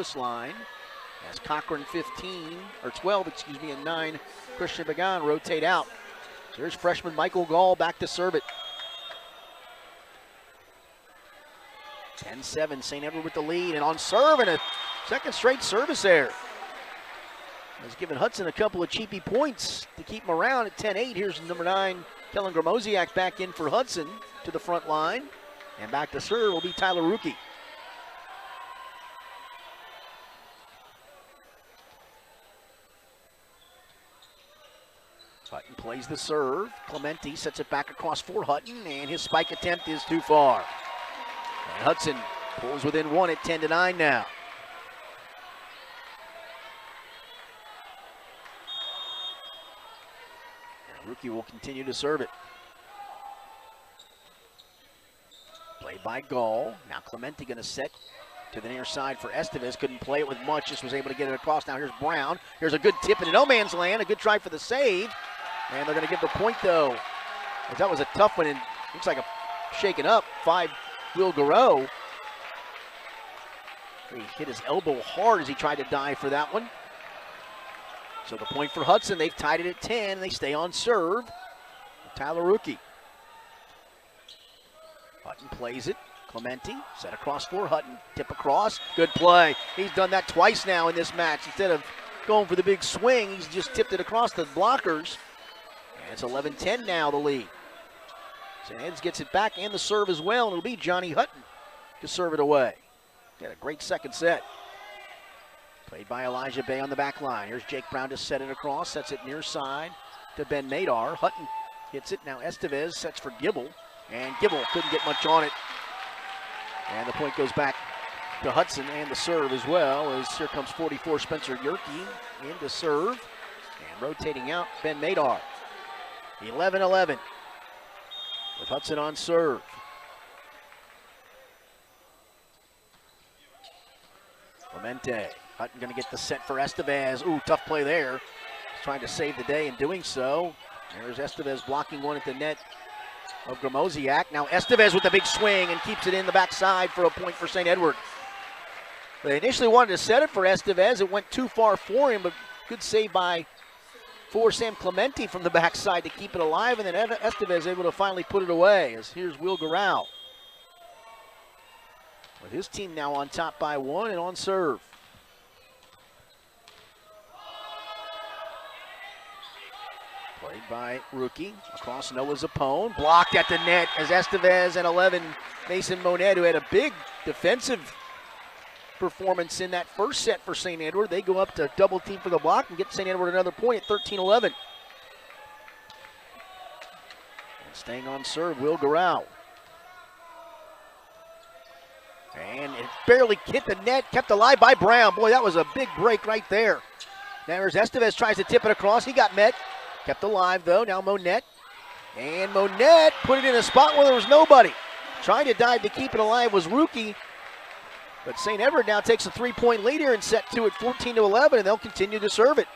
service line. As Cochran 12, and 9, Christian Pagan rotate out. So here's freshman Michael Gall back to serve it. 10-7, St. Edward with the lead, and on serve, and a second straight service error. Has given Hudson a couple of cheapy points to keep him around at 10-8. Here's number 9, Kellen Gramosiak back in for Hudson to the front line. And back to serve will be Tyler Ruki. Hutton plays the serve. Clemente sets it back across for Hutton, and his spike attempt is too far. And Hudson pulls within one at 10-9 now. And Ruki will continue to serve it. Played by Gall. Now Clemente going to set to the near side for Estevez. Couldn't play it with much, just was able to get it across. Now here's Brown. Here's a good tip into no man's land. A good try for the save. And they're going to give the point, though. That was a tough one, and looks like a shaken up. 5, Will Garreau. He hit his elbow hard as he tried to dive for that one. So the point for Hudson. They've tied it at 10, and they stay on serve. Tyler Ruki. Hutton plays it. Clemente set across for Hutton. Tip across. Good play. He's done that twice now in this match. Instead of going for the big swing, he's just tipped it across the blockers. And it's 11-10 now, the lead. St. Ed's gets it back and the serve as well, and it'll be Johnny Hutton to serve it away. Got a great second set. Played by Elijah Bay on the back line. Here's Jake Brown to set it across. Sets it near side to Ben Madar. Hutton hits it. Now Estevez sets for Gibble. And Gibble couldn't get much on it. And the point goes back to Hudson and the serve as well, as here comes 44 Spencer Yerke in to serve. And rotating out, Ben Madar. 11-11 with Hudson on serve. Clemente. Hutton going to get the set for Estevez. Ooh, tough play there. He's trying to save the day in doing so. There's Estevez blocking one at the net of Gramosiak. Now Estevez with the big swing and keeps it in the backside for a point for St. Edward. They initially wanted to set it for Estevez. It went too far for him, but good save for Sam Clemente from the backside to keep it alive, and then Estevez able to finally put it away. As here's Will Garreau. With his team now on top by 1 and on serve. Played by Ruki across Noah Zappone. Blocked at the net as Estevez and 11 Mason Monette, who had a big defensive performance in that first set for St. Edward. They go up to double team for the block and get St. Edward another point at 13-11. And staying on serve, Will Garreau. And it barely hit the net, kept alive by Brown. Boy, that was a big break right there. Now here's Estevez, tries to tip it across. He got met. Kept alive, though. Now Monette. And Monette put it in a spot where there was nobody. Trying to dive to keep it alive was Ruki. But St. Edward now takes a 3-point lead here in set 2 at 14-11, and they'll continue to serve it.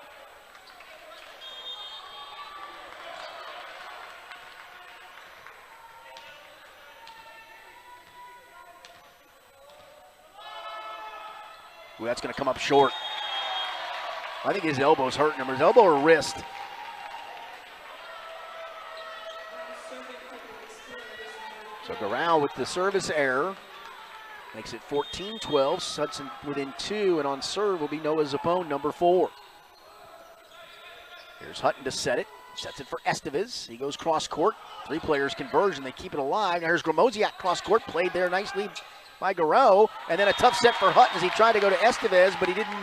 Ooh, that's going to come up short. I think his elbow's hurting him. His elbow or wrist. So Garreau with the service error. Makes it 14-12. Hudson within 2, and on serve will be Noah Zappone, number 4. Here's Hutton to set it. Sets it for Estevez. He goes cross court. 3 players converge, and they keep it alive. Now here's Gramosiak cross court. Played there nicely by Garreau. And then a tough set for Hutton as he tried to go to Estevez, but he didn't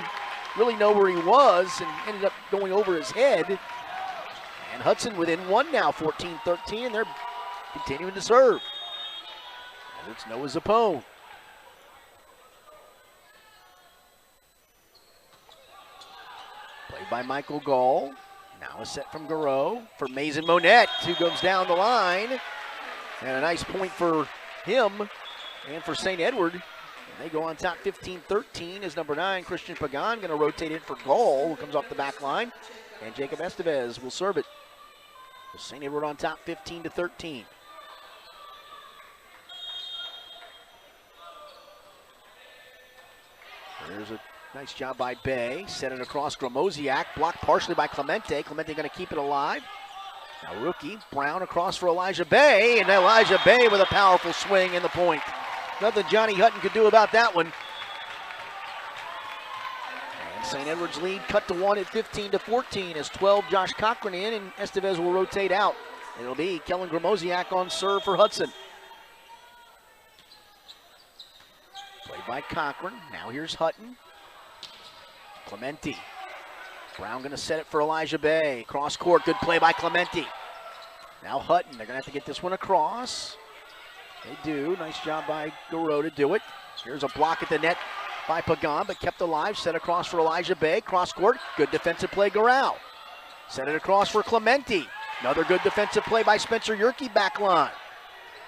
really know where he was and ended up going over his head. And Hudson within 1 now, 14-13, and they're continuing to serve. And it's Noah Zappone. Played by Michael Gall. Now a set from Garreau for Mason Monette, who goes down the line. And a nice point for him and for St. Edward. And they go on top 15-13 as number 9, Christian Pagan, going to rotate in for Gall, who comes off the back line. And Jacob Estevez will serve it. St. Edward on top 15-13. Here's a nice job by Bay. Set it across Gromosiak. Blocked partially by Clemente. Clemente going to keep it alive. Now rookie Brown across for Elijah Bay. And Elijah Bay with a powerful swing in the point. Nothing Johnny Hutton could do about that one. And St. Edward's lead cut to 1 at 15-14 as 12 Josh Cochran in and Estevez will rotate out. It'll be Kellen Gromosiak on serve for Hudson. Played by Cochran. Now here's Hutton. Clemente. Brown going to set it for Elijah Bay. Cross court. Good play by Clemente. Now Hutton. They're going to have to get this one across. They do. Nice job by Garreau to do it. Here's a block at the net by Pagan, but kept alive. Set across for Elijah Bay. Cross court. Good defensive play, Garreau. Set it across for Clemente. Another good defensive play by Spencer Yerke back line.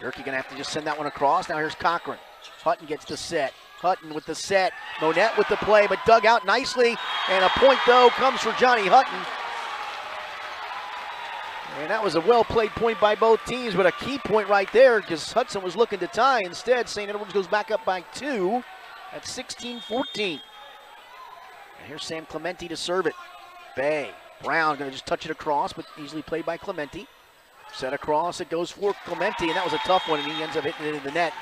Yerke going to have to just send that one across. Now here's Cochran. Hutton gets the set. Hutton with the set. Monette with the play, but dug out nicely. And a point, though, comes for Johnny Hutton. And that was a well-played point by both teams, but a key point right there because Hudson was looking to tie. Instead, St. Edwards goes back up by 2 at 16-14. And here's Sam Clemente to serve it. Bay. Brown going to just touch it across, but easily played by Clemente. Set across, it goes for Clemente, and that was a tough one, and he ends up hitting it in the net.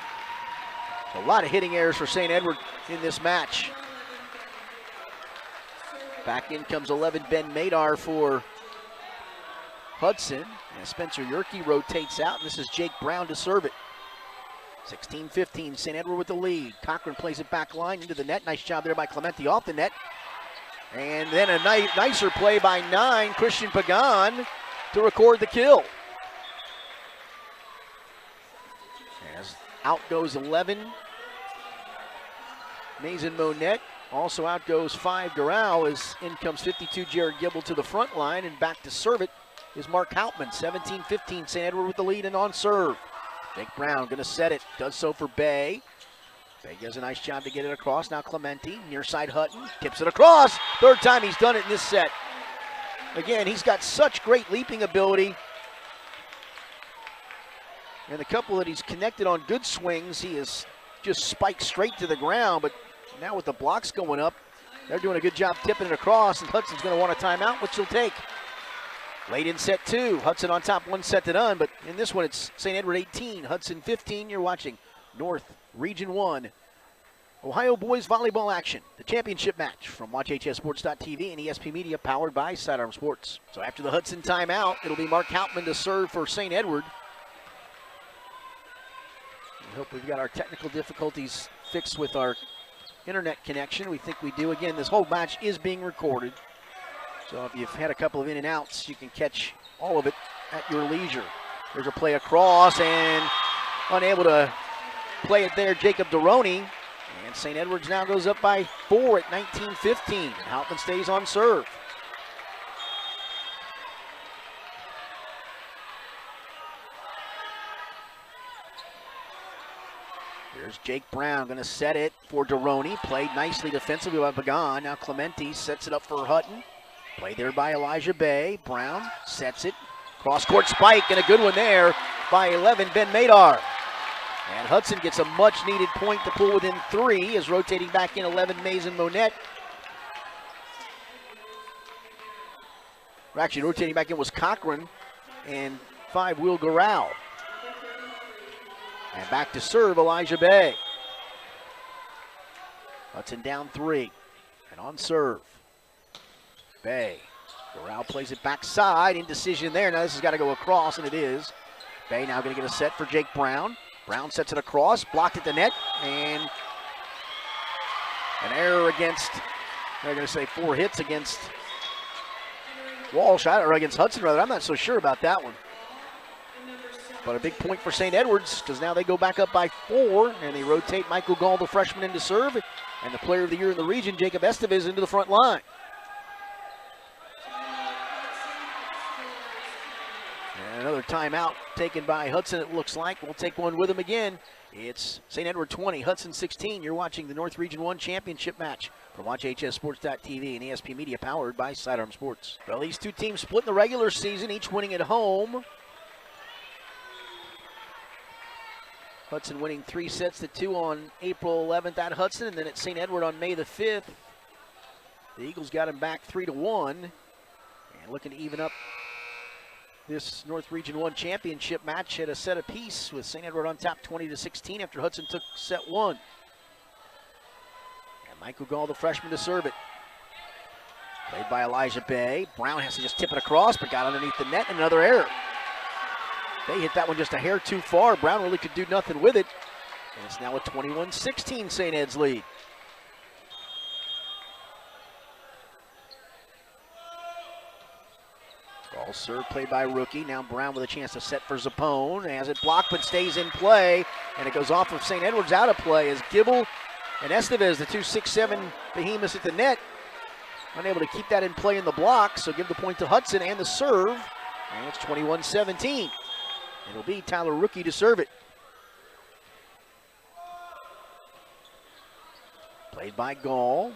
A lot of hitting errors for St. Edward in this match. Back in comes 11 Ben Madar for Hudson. And Spencer Yerke rotates out, and this is Jake Brown to serve it. 16-15, St. Edward with the lead. Cochran plays it back line into the net. Nice job there by Clemente off the net. And then a nicer play by 9, Christian Pagan, to record the kill. As out goes 11, Mason Monette. Also out goes 5, Garreau, as in comes 52, Jared Gibble to the front line, and back to serve it is Mark Hauptman. 17-15, St. Edward with the lead and on serve. Jake Brown going to set it, does so for Bay. Bay does a nice job to get it across. Now Clemente, near side Hutton, tips it across. Third time he's done it in this set. Again, he's got such great leaping ability. And the couple that he's connected on good swings, he is just spiked straight to the ground. But now with the blocks going up, they're doing a good job tipping it across, and Hudson's going to want a timeout, which he'll take. Late in set 2, Hudson on top, 1 set to none, but in this one it's St. Edward 18, Hudson 15. You're watching North Region 1 Ohio boys volleyball action, the championship match from WatchHSSports.tv and ESP Media, powered by Sidearm Sports. So after the Hudson timeout, it'll be Mark Hauptman to serve for St. Edward. We hope we've got our technical difficulties fixed with our internet connection. We think we do. Again, this whole match is being recorded. So if you've had a couple of in and outs, you can catch all of it at your leisure. There's a play across and unable to play it there, Jacob Deroni. And St. Edwards now goes up by 4 at 19-15. And Hauptman stays on serve. Here's Jake Brown going to set it for Deroni. Played nicely defensively by Pagan. Now Clemente sets it up for Hutton. Played there by Elijah Bay. Brown sets it. Cross-court spike, and a good one there by 11, Ben Madar. And Hudson gets a much-needed point to pull within 3, as rotating back in 11, Mason Monette. Actually, rotating back in was Cochran, and 5, Will Garreau. And back to serve, Elijah Bay. Hudson down 3, and on serve. Bay. Garreau plays it backside. Indecision there. Now this has got to go across, and it is. Bay now going to get a set for Jake Brown. Brown sets it across, blocked at the net, and an error against, they're going to say 4 hits against Walsh, or against Hudson rather. I'm not so sure about that one. But a big point for St. Edwards, because now they go back up by 4, and they rotate Michael Gall, the freshman, into serve, and the player of the year in the region, Jacob Estevez, into the front line. Another timeout taken by Hudson, it looks like. We'll take one with him again. It's St. Edward 20, Hudson 16. You're watching the North Region 1 championship match from WatchHSSports.tv and ESP Media, powered by Sidearm Sports. Well, these two teams split in the regular season, each winning at home. Hudson winning 3-2 on April 11th at Hudson, and then at St. Edward on May the 5th. The Eagles got him back 3-1, and looking to even up this North Region 1 championship match at a set apiece with St. Edward on top 20-16 after Hudson took set 1. And Michael Gall, the freshman, to serve it. Played by Elijah Bay. Brown has to just tip it across, but got underneath the net, and another error. They hit that one just a hair too far. Brown really could do nothing with it. And it's now a 21-16 St. Ed's lead. Ball serve played by Rookie. Now Brown with a chance to set for Zappone. Has it blocked but stays in play. And it goes off of St. Edward's out of play as Gibble and Estevez, the two 6'7" behemoths at the net, unable to keep that in play in the block. So give the point to Hudson and the serve. And it's 21-17. It'll be Tyler Rookie to serve it. Played by Gall.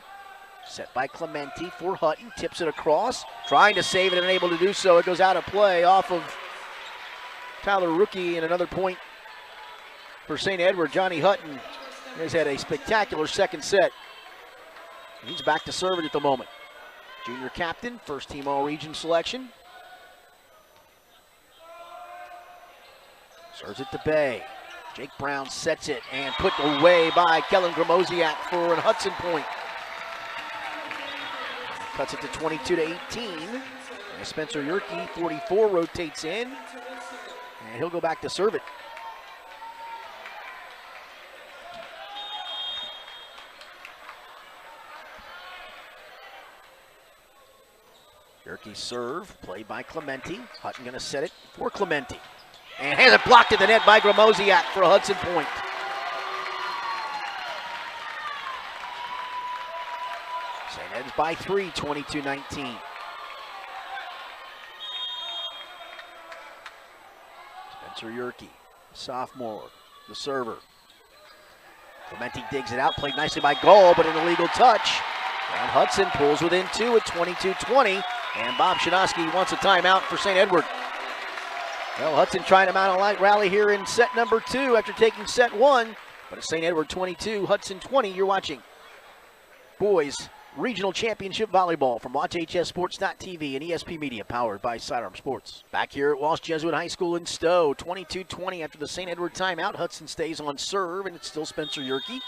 Set by Clementi for Hutton. Tips it across. Trying to save it and unable to do so. It goes out of play off of Tyler Rookie, and another point for St. Edward. Johnny Hutton has had a spectacular second set. He's back to serve it at the moment. Junior captain, first team All-Region selection. Serves it to Bay. Jake Brown sets it and put away by Kellen Gramosiak for a Hudson point. Cuts it to 22-18. And Spencer Yerke, 44, rotates in. And he'll go back to serve it. Yerke serve, played by Clementi. Hutton gonna set it for Clementi. And has it blocked at the net by Gramosiak for a Hudson point. St. Ed's by 3, 22-19. Spencer Yerke, sophomore, the server. Clementi digs it out, played nicely by Gall, but an illegal touch. And Hudson pulls within 2 at 22-20. And Bob Shinosky wants a timeout for St. Edward. Well, Hudson trying to mount a light rally here in set number 2 after taking set 1. But it's St. Edward 22, Hudson 20. You're watching Boys Regional Championship Volleyball from WatchHSSports.tv and ESP Media, powered by Sidearm Sports. Back here at Walsh Jesuit High School in Stowe, 22-20 after the St. Edward timeout. Hudson stays on serve, and it's still Spencer Yerke.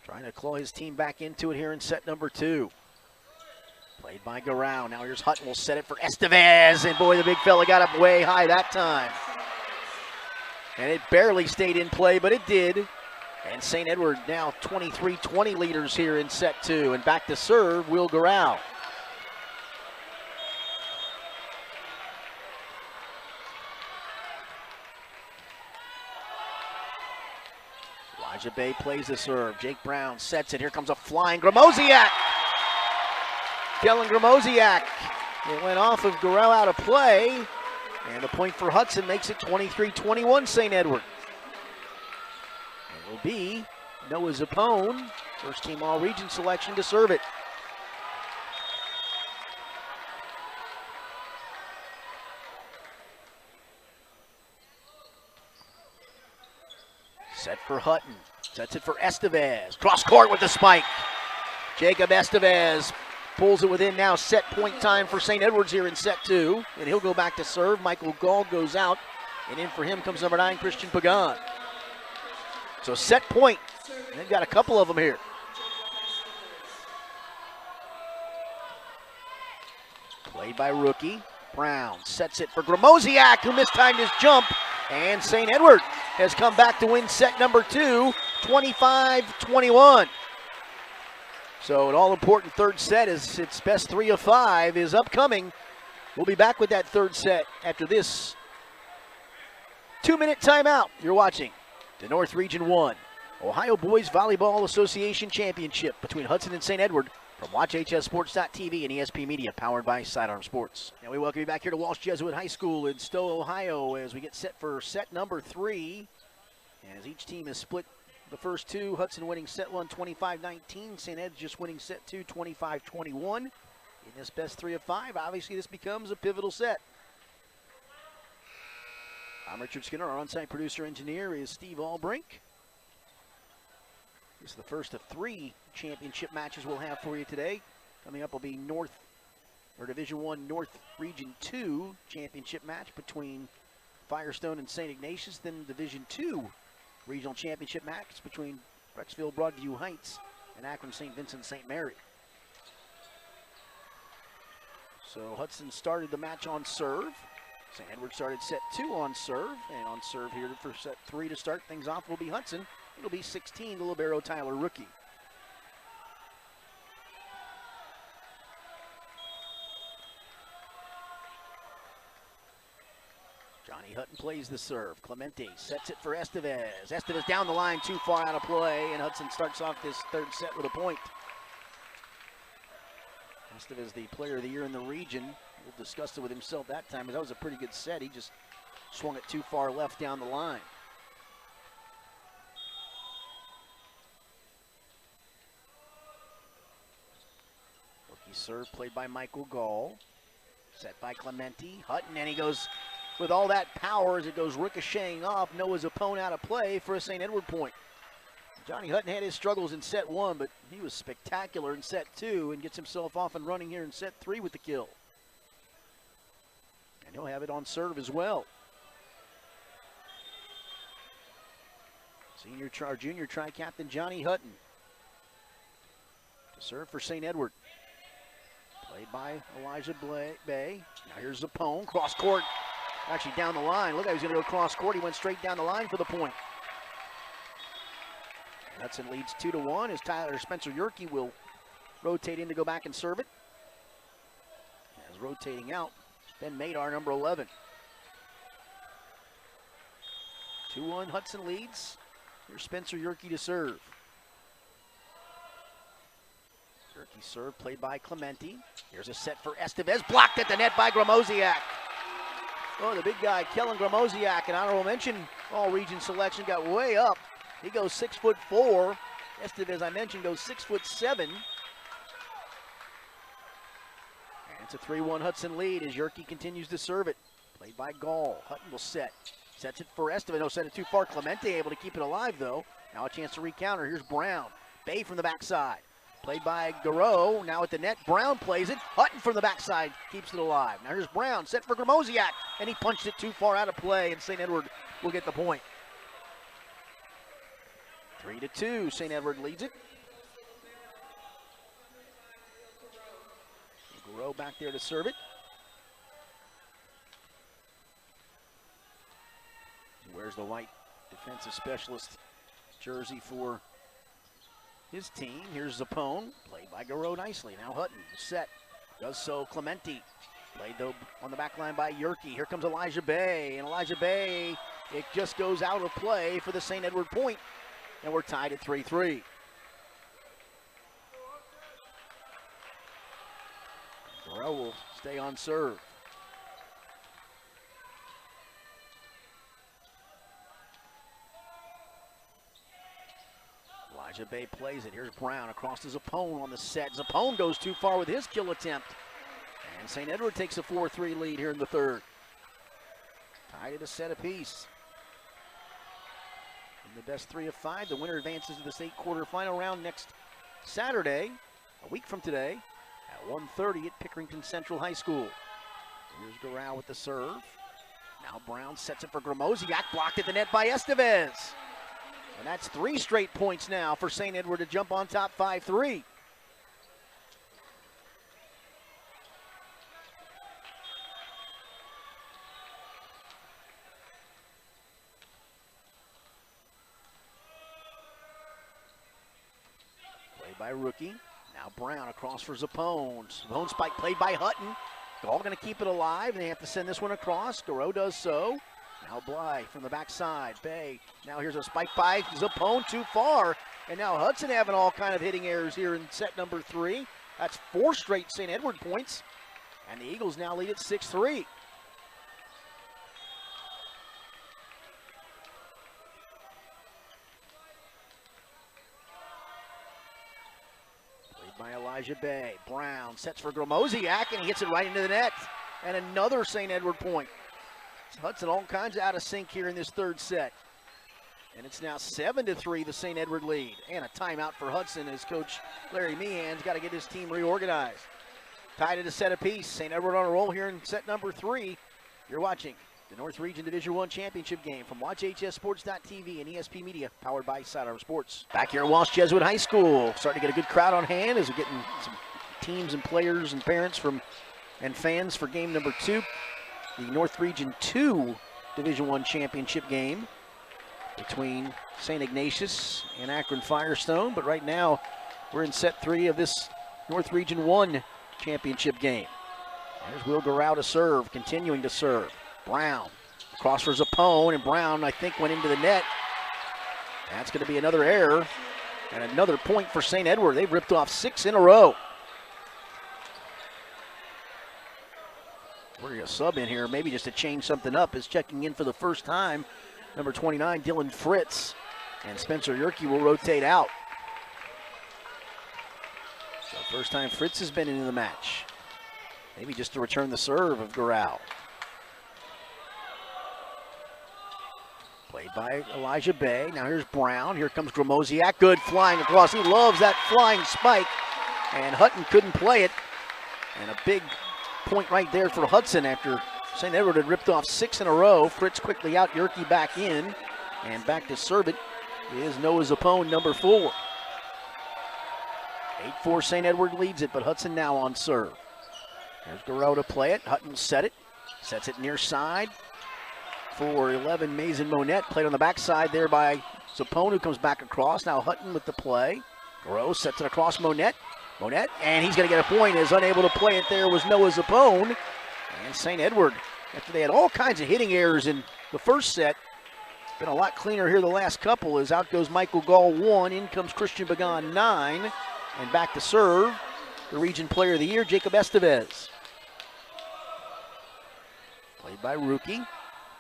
Trying to claw his team back into it here in set number 2. Played by Garau. Now here's Hutton, will set it for Estevez. And boy, the big fella got up way high that time. And it barely stayed in play, but it did. And St. Edward now 23-20 leaders here in set 2. And back to serve, Will Garau. Elijah Bay plays the serve. Jake Brown sets it. Here comes a flying Gramosiak. Kellen Gramosiak. It went off of Garau out of play. And the point for Hudson makes it 23-21 St. Edward. It will be Noah Zappone, first team All-Region selection, to serve it. Set for Hutton. Sets it for Estevez. Cross court with the spike. Jacob Estevez pulls it within now. Set point time for St. Edwards here in set 2. And he'll go back to serve. Michael Gall goes out. And in for him comes number 9, Christian Pagan. So set point. They've got a couple of them here. Played by Rookie. Brown sets it for Gramosiak, who mistimed his jump. And St. Edward has come back to win set number 2, 25-21. So an all-important third set as its best 3 of 5 is upcoming. We'll be back with that third set after this 2-minute timeout. You're watching the North Region 1 Ohio Boys Volleyball Association Championship between Hudson and St. Edward from WatchHSSports.tv and ESP Media, powered by Sidearm Sports. Now we welcome you back here to Walsh Jesuit High School in Stowe, Ohio, as we get set for set number 3. And as each team has split the first 2, Hudson winning set 1 25-19, St. Ed's just winning set 2 25-21. In this best 3 of 5, obviously this becomes a pivotal set. I'm Richard Skinner. Our on-site producer engineer is Steve Albrink. This is the first of 3 championship matches we'll have for you today. Coming up will be Division I North Region 2 championship match between Firestone and St. Ignatius. Then Division II regional championship match between Brecksville Broadview Heights and Akron St. Vincent St. Mary. So Hudson started the match on serve. St. Edward started set 2 on serve, and on serve here for set 3 to start things off will be Hudson. It'll be 16, the libero Tyler Rookie. Johnny Hutton plays the serve. Clemente sets it for Estevez. Estevez down the line, too far out of play, and Hudson starts off this third set with a point. Estevez, the player of the year in the region, discussed it with himself that time, but that was a pretty good set. He just swung it too far left down the line. Rookie serve played by Michael Gall. Set by Clemente. Hutton, and he goes with all that power as it goes ricocheting off Noah's opponent out of play for a St. Edward point. Johnny Hutton had his struggles in set 1, but he was spectacular in set 2 and gets himself off and running here in set 3 with the kill. And he'll have it on serve as well. Junior tri-captain Johnny Hutton to serve for St. Edward. Played by Elijah Bay. Now here's Zappone, cross court. Actually down the line. Look, he was going to go cross court. He went straight down the line for the point. Hudson leads 2-1 as Spencer Yerke will rotate in to go back and serve it. As rotating out, Ben Madar, number 11. 2-1 Hudson leads. Here's Spencer Yerke to serve. Yerke serve played by Clemente. Here's a set for Estevez, blocked at the net by Gramosiak. Oh, the big guy, Kellen Gramosiak, an honorable mention all-region selection, got way up. He goes 6'4". Estevez, I mentioned, goes 6'7". And it's a 3-1 Hudson lead as Yerke continues to serve it. Played by Gall. Hutton will set. Sets it for Estevez. No, set it too far. Clemente able to keep it alive, though. Now a chance to recounter. Here's Brown. Bay from the backside. Played by Garreau. Now at the net. Brown plays it. Hutton from the backside keeps it alive. Now here's Brown. Set for Gramosiak. And he punched it too far out of play, and St. Edward will get the point. 3-2. St. Edward leads it. Garreau back there to serve it. He wears the white defensive specialist jersey for his team. Here's Zappone, played by Garreau nicely. Now Hutton set, does so. Clemente played though on the back line by Yerke. Here comes Elijah Bay, and Elijah Bay, it just goes out of play for the St. Edward point, and we're tied at 3-3. Garreau will stay on serve. Elijah Bay plays it. Here's Brown across to Zappone on the set. Zappone goes too far with his kill attempt. And St. Edward takes a 4-3 lead here in the third. Tied at a set apiece. In the best 3 of 5, the winner advances to the state quarterfinal round next Saturday, a week from today, at 1:30 at Pickerington Central High School. Here's Garreau with the serve. Now Brown sets it for Gramosiak, blocked at the net by Estevez. And that's 3 straight points now for St. Edward to jump on top 5-3. Played by Rookie. Now Brown across for Zappone. Zappone spike played by Hutton. Gall going to keep it alive, and they have to send this one across. Garreau does so. Now Bly from the backside. Bay. Now here's a spike by Zappone, too far. And now Hudson having all kind of hitting errors here in set number 3. That's 4 straight St. Edward points. And the Eagles now lead at 6-3. Played by Elijah Bay. Brown sets for Gramosiak, and he hits it right into the net. And another St. Edward point. Hudson all kinds of out of sync here in this third set. And it's now 7-3, the St. Edward lead. And a timeout for Hudson as Coach Larry Meehan's got to get his team reorganized. Tied at a set apiece. St. Edward on a roll here in set number 3. You're watching the North Region Division I Championship game from WatchHSSports.tv and ESP Media, powered by Sidearm Sports. Back here at Walsh Jesuit High School, starting to get a good crowd on hand as we're getting some teams and players and parents and fans for game number 2. The North Region 2 Division I Championship game between St. Ignatius and Akron Firestone. But right now, we're in set 3 of this North Region 1 championship game. There's Will Garau to serve, continuing to serve. Brown across for Zappone, and Brown, I think, went into the net. That's going to be another error and another point for St. Edward. They've ripped off 6 in a row. We're going to sub in here, maybe just to change something up. Is checking in for the first time, number 29, Dylan Fritz, and Spencer Yerke will rotate out. So first time Fritz has been into the match. Maybe just to return the serve of Garau. Played by Elijah Bay. Now here's Brown. Here comes Gromosiak. Good flying across. He loves that flying spike. And Hutton couldn't play it. And a big point right there for Hudson after St. Edward had ripped off 6 in a row. Fritz quickly out. Yerke back in. And back to serve it is Noah Zappone, number 4. 8-4 St. Edward leads it, but Hudson now on serve. There's Garau to play it. Hutton set it. Sets it near side. For 11, Mason Monette, played on the backside there by Zappone, who comes back across. Now Hutton with the play. Garau sets it across Monette. Monette, and he's going to get a point, is unable to play it there was Noah Zappone. And St. Edward, after they had all kinds of hitting errors in the first set, been a lot cleaner here the last couple, as out goes Michael Gall 1, in comes Christian Bagan 9, and back to serve the Region Player of the Year, Jacob Estevez. Played by Rookie.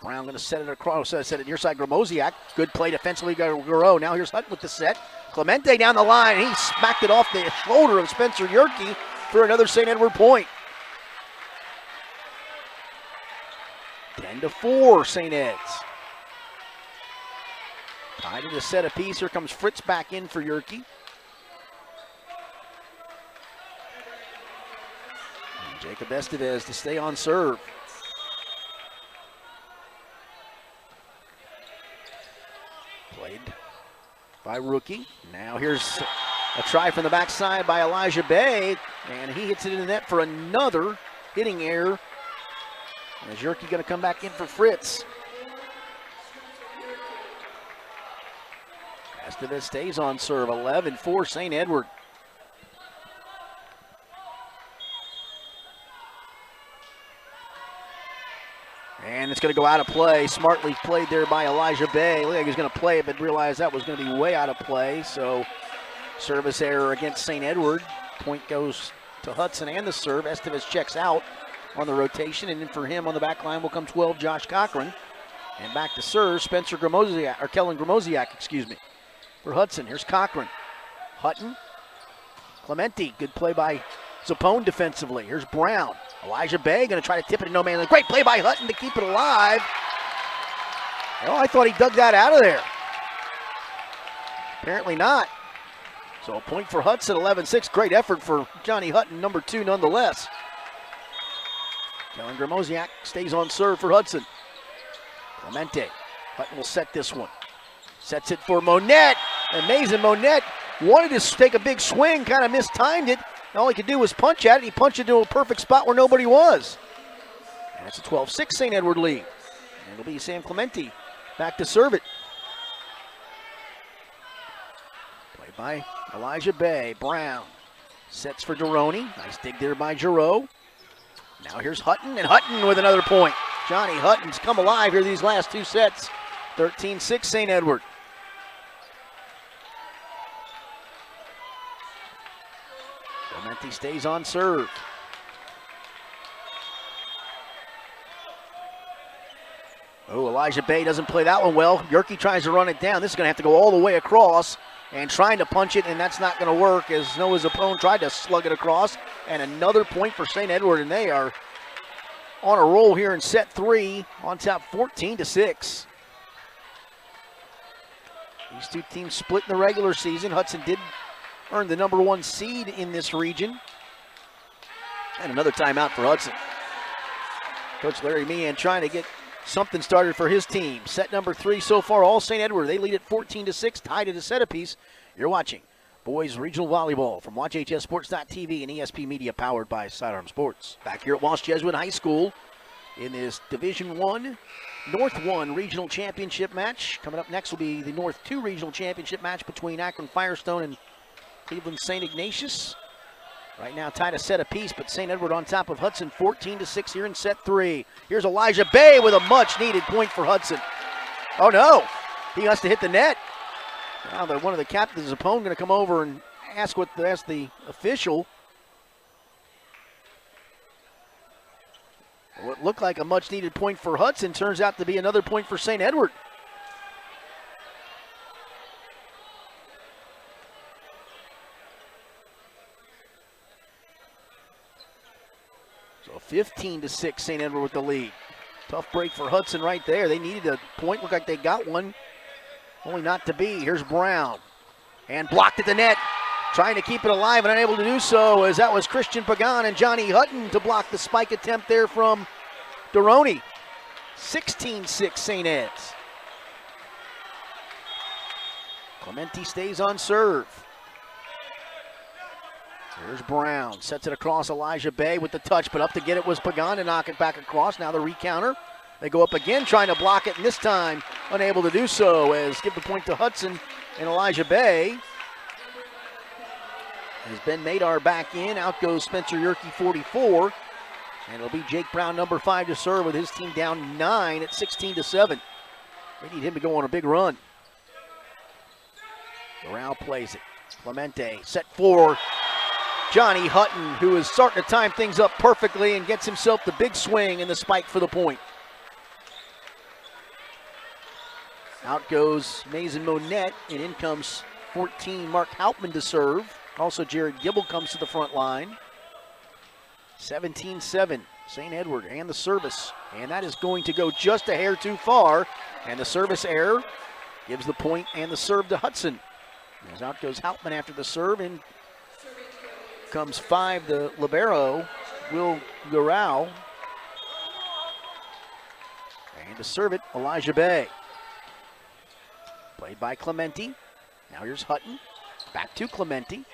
Brown going to set it across, set it near side, Gromosiak. Good play defensively, Garau. Now here's Hutton with the set. Clemente down the line, and he smacked it off the shoulder of Spencer Yerke for another St. Edward point. 10-4, St. Ed's. Tied in a set apiece. Here comes Fritz back in for Yerke. And Jacob Estevez to stay on serve. Played by Rookie. Now here's a try from the backside by Elijah Bay, and he hits it in the net for another hitting error. And is Yerke going to come back in for Fritz? Estevez stays on serve. 11-4 St. Edward. And it's going to go out of play. Smartly played there by Elijah Bay. Looked like he was going to play it, but realized that was going to be way out of play. So service error against St. Edward. Point goes to Hudson and the serve. Estevez checks out on the rotation, and then for him on the back line will come 12, Josh Cochran. And back to serve, Spencer Gromosiak, or Kellen Gromosiak, excuse me, for Hudson. Here's Cochran. Hutton. Clemente, good play by Zappone defensively. Here's Brown. Elijah Bay going to try to tip it in no man's land. Great play by Hutton to keep it alive. Well, I thought he dug that out of there. Apparently not. So a point for Hudson, 11-6. Great effort for Johnny Hutton, number 2 nonetheless. Kellen Gromosiak stays on serve for Hudson. Clemente. Hutton will set this one. Sets it for Monette. Amazing Monette. Wanted to take a big swing, kind of mistimed it. All he could do was punch at it. He punched it into a perfect spot where nobody was. And it's a 12-6 St. Edward lead. And it'll be Sam Clemente back to serve it. Played by Elijah Bay. Brown sets for Duroni. Nice dig there by Giroux. Now here's Hutton, and Hutton with another point. Johnny Hutton's come alive here these last 2 sets. 13-6 St. Edward. Clemente stays on serve. Oh, Elijah Bay doesn't play that one well. Yerke tries to run it down. This is going to have to go all the way across and trying to punch it, and that's not going to work as Noah Zappone tried to slug it across. And another point for St. Edward, and they are on a roll here in set 3, on top 14-6. These two teams split in the regular season. Hudson did earn the number 1 seed in this region. And another timeout for Hudson. Coach Larry Meehan trying to get something started for his team. Set number 3 so far, all St. Edward. They lead at 14-6, tied at a set apiece. You're watching Boys Regional Volleyball from WatchHSSports.tv and ESP Media, powered by Sidearm Sports. Back here at Walsh Jesuit High School in this Division I North 1 Regional Championship match. Coming up next will be the North 2 Regional Championship match between Akron Firestone and Cleveland St. Ignatius. Right now tied a set apiece, but St. Edward on top of Hudson 14-6 here in set 3. Here's Elijah Bay with a much-needed point for Hudson. Oh, no. He has to hit the net. Now one of the captains' opponent going to come over and ask the official. What looked like a much-needed point for Hudson turns out to be another point for St. Edward. So 15-6, St. Edward with the lead. Tough break for Hudson right there. They needed a point. Looked like they got one. Only not to be. Here's Brown. And blocked at the net. Trying to keep it alive and unable to do so, as that was Christian Pagan and Johnny Hutton to block the spike attempt there from Doroni. 16-6 St. Ed's. Clementi stays on serve. Here's Brown. Sets it across Elijah Bay with the touch, but up to get it was Pagan to knock it back across. Now the recounter. They go up again trying to block it, and this time unable to do so, as give the point to Hudson and Elijah Bay. As Ben Madar back in, out goes Spencer Yerke, 44. And it'll be Jake Brown, number 5, to serve with his team down 9 at 16-7. They need him to go on a big run. Doral plays it. Clemente set for Johnny Hutton, who is starting to time things up perfectly and gets himself the big swing and the spike for the point. Out goes Mason Monette, and in comes 14, Mark Hauptman, to serve. Also, Jared Gibble comes to the front line. 17-7, St. Edward, and the service. And that is going to go just a hair too far. And the service error gives the point and the serve to Hudson. As out goes Hauptman after the serve, and comes 5, the libero, Will Garau. And to serve it, Elijah Bay. Played by Clementi. Now here's Hutton. Back to Clementi.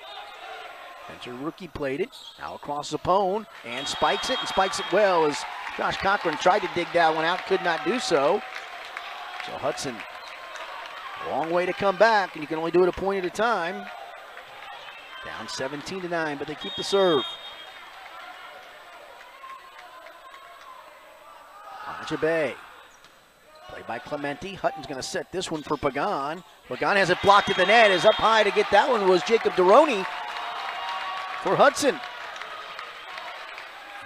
Spencer Rookie played it. Now across Zapone and spikes it, and spikes it well, as Josh Cochran tried to dig that one out, could not do so. So Hudson, a long way to come back, and you can only do it a point at a time. Down 17-9, but they keep the serve. Elijah Bay. Played by Clementi. Hutton's going to set this one for Pagan. Pagan has it blocked at the net. Is up high to get that one was Jacob Doroni for Hudson.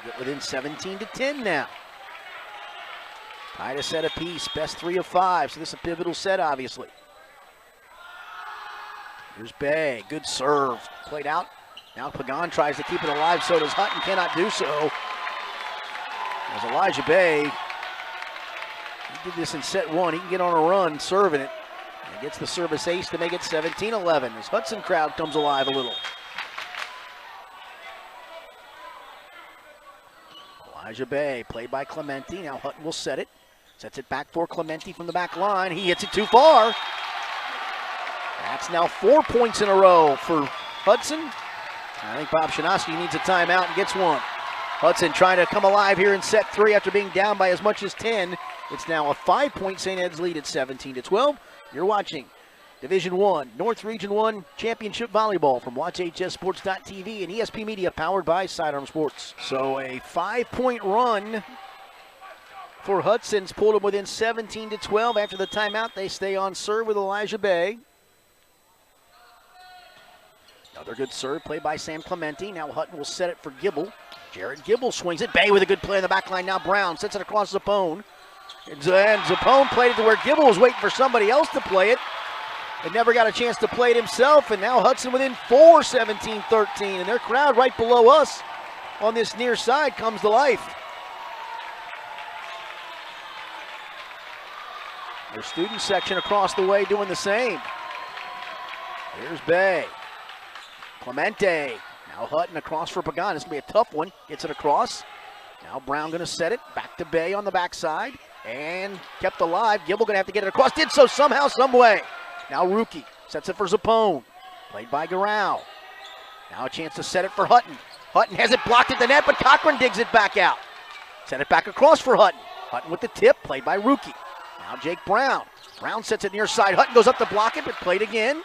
Get within 17-10 now. Tied a set apiece. Best 3 of 5. So this is a pivotal set, obviously. Here's Bay. Good serve. Played out. Now Pagan tries to keep it alive. So does Hutton. Cannot do so. As Elijah Bay, he did this in set 1. He can get on a run serving it. And gets the service ace to make it 17-11 as Hudson crowd comes alive a little. Elijah Bay, played by Clementi. Now Hutton will set it. Sets it back for Clementi from the back line. He hits it too far. That's now 4 points in a row for Hudson. I think Bob Shanoski needs a timeout and gets one. Hudson trying to come alive here in set 3 after being down by as much as 10. It's now a 5-point St. Ed's lead at 17-12. You're watching Division I, North Region 1 Championship Volleyball from WatchHSSports.tv and ESP Media, powered by Sidearm Sports. So a 5-point run for Hudson's pulled them within 17-12. After the timeout, they stay on serve with Elijah Bay. Another good serve played by Sam Clementi. Now Hutton will set it for Gibble. Jared Gibble swings it. Bay with a good play in the back line. Now Brown sets it across Zapone. And Zapone played it to where Gibble was waiting for somebody else to play it. And never got a chance to play it himself. And now Hudson within 4, 17-13. And their crowd right below us on this near side comes to life. The student section across the way doing the same. Here's Bay. Clemente. Now Hutton across for Pagan. It's going to be a tough one. Gets it across. Now Brown going to set it. Back to Bay on the backside. And kept alive. Gibble going to have to get it across. Did so somehow, some way. Now Rookie sets it for Zappone. Played by Garau. Now a chance to set it for Hutton. Hutton has it blocked at the net, but Cochran digs it back out. Set it back across for Hutton. Hutton with the tip, played by Rookie. Now Jake Brown. Brown sets it near side. Hutton goes up to block it, but played again.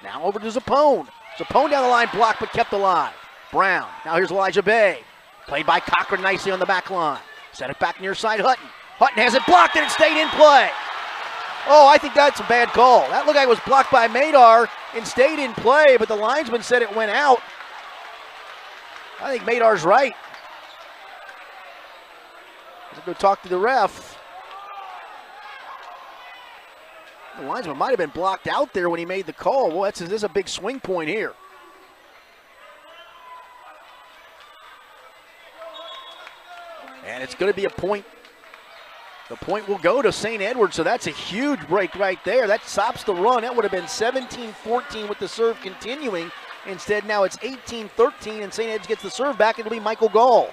Now over to Zappone. Zappone down the line, blocked but kept alive. Brown. Now here's Elijah Bay. Played by Cochran nicely on the back line. Set it back near side Hutton. Hutton has it blocked and it stayed in play. Oh, I think that's a bad call. That looked like it was blocked by Madar and stayed in play, but the linesman said it went out. I think Madar's right. Let's go talk to the ref. The linesman might have been blocked out there when he made the call. Well, this is a big swing point here. And it's going to be a point. The point will go to St. Edward, so that's a huge break right there. That stops the run. That would have been 17-14 with the serve continuing. Instead, now it's 18-13, and St. Ed's gets the serve back. It'll be Michael Gall.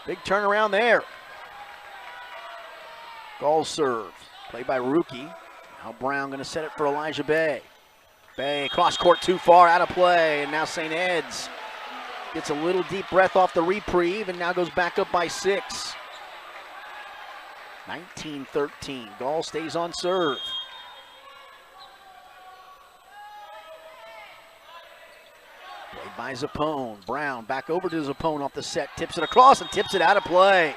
Big turnaround there. Gall's serve, played by Rookie. Now Brown going to set it for Elijah Bay. Bay cross court too far, out of play, and now St. Ed's gets a little deep breath off the reprieve and now goes back up by 6. 19-13. Gall stays on serve. Played by Zappone. Brown back over to Zappone off the set. Tips it across and tips it out of play.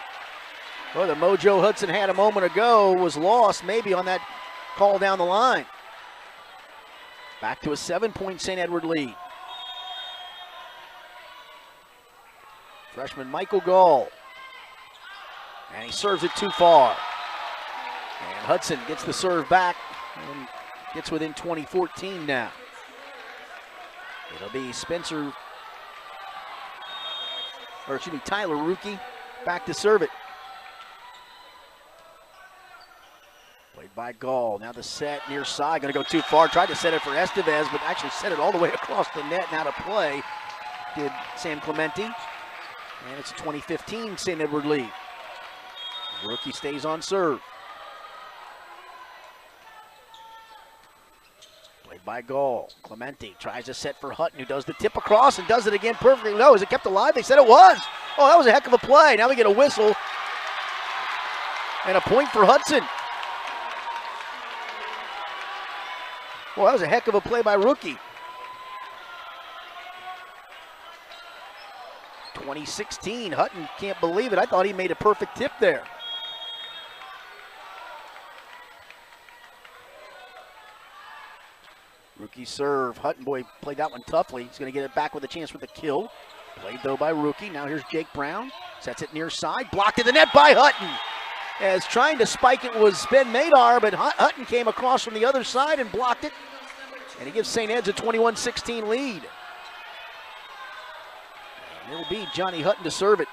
Well, the mojo Hudson had a moment ago was lost maybe on that call down the line. Back to a 7-point St. Edward lead. Freshman Michael Gall. And he serves it too far. And Hudson gets the serve back and gets within 20-14 now. It'll be Tyler Rookie back to serve it. Played by Gall. Now the set near side, going to go too far. Tried to set it for Estevez, but actually set it all the way across the net and out of play. Did Sam Clemente. And it's a 20-15 St. Edward lead. Rookie stays on serve. Played by Gall. Clemente tries to set for Hutton, who does the tip across and does it again perfectly. No, is it kept alive? They said it was. Oh, that was a heck of a play. Now we get a whistle and a point for Hudson. Well, that was a heck of a play by Rookie. 2016, Hutton can't believe it. I thought he made a perfect tip there. Rookie serve. Hutton boy played that one toughly. He's going to get it back with a chance for the kill. Played though by Rookie. Now here's Jake Brown. Sets it near side. Blocked in the net by Hutton. As trying to spike it was Ben Madar, but Hutton came across from the other side and blocked it. And he gives St. Ed's a 21-16 lead. And it'll be Johnny Hutton to serve it.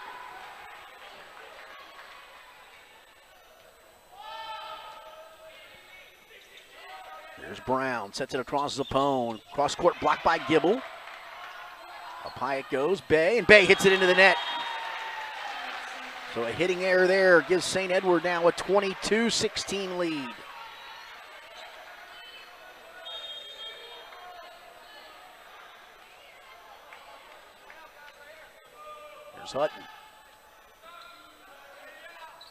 Here's Brown, sets it across Zappone. Cross court blocked by Gibble. Up high it goes, Bay, and Bay hits it into the net. So a hitting error there gives St. Edward now a 22-16 lead. Here's Hutton.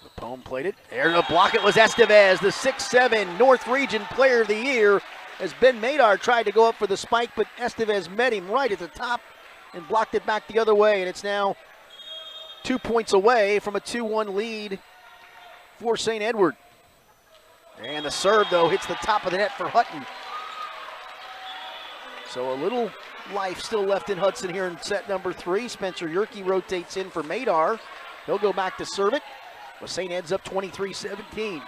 Zappone played it. There to block it was Estevez, the 6'7" North Region Player of the Year, as Ben Madar tried to go up for the spike, but Estevez met him right at the top and blocked it back the other way, and it's now 2 points away from a 2-1 lead for St. Edward. And the serve, though, hits the top of the net for Hutton. So a little life still left in Hudson here in set number 3. Spencer Yerke rotates in for Madar. He'll go back to serve it. But St. Ed's up 23-17.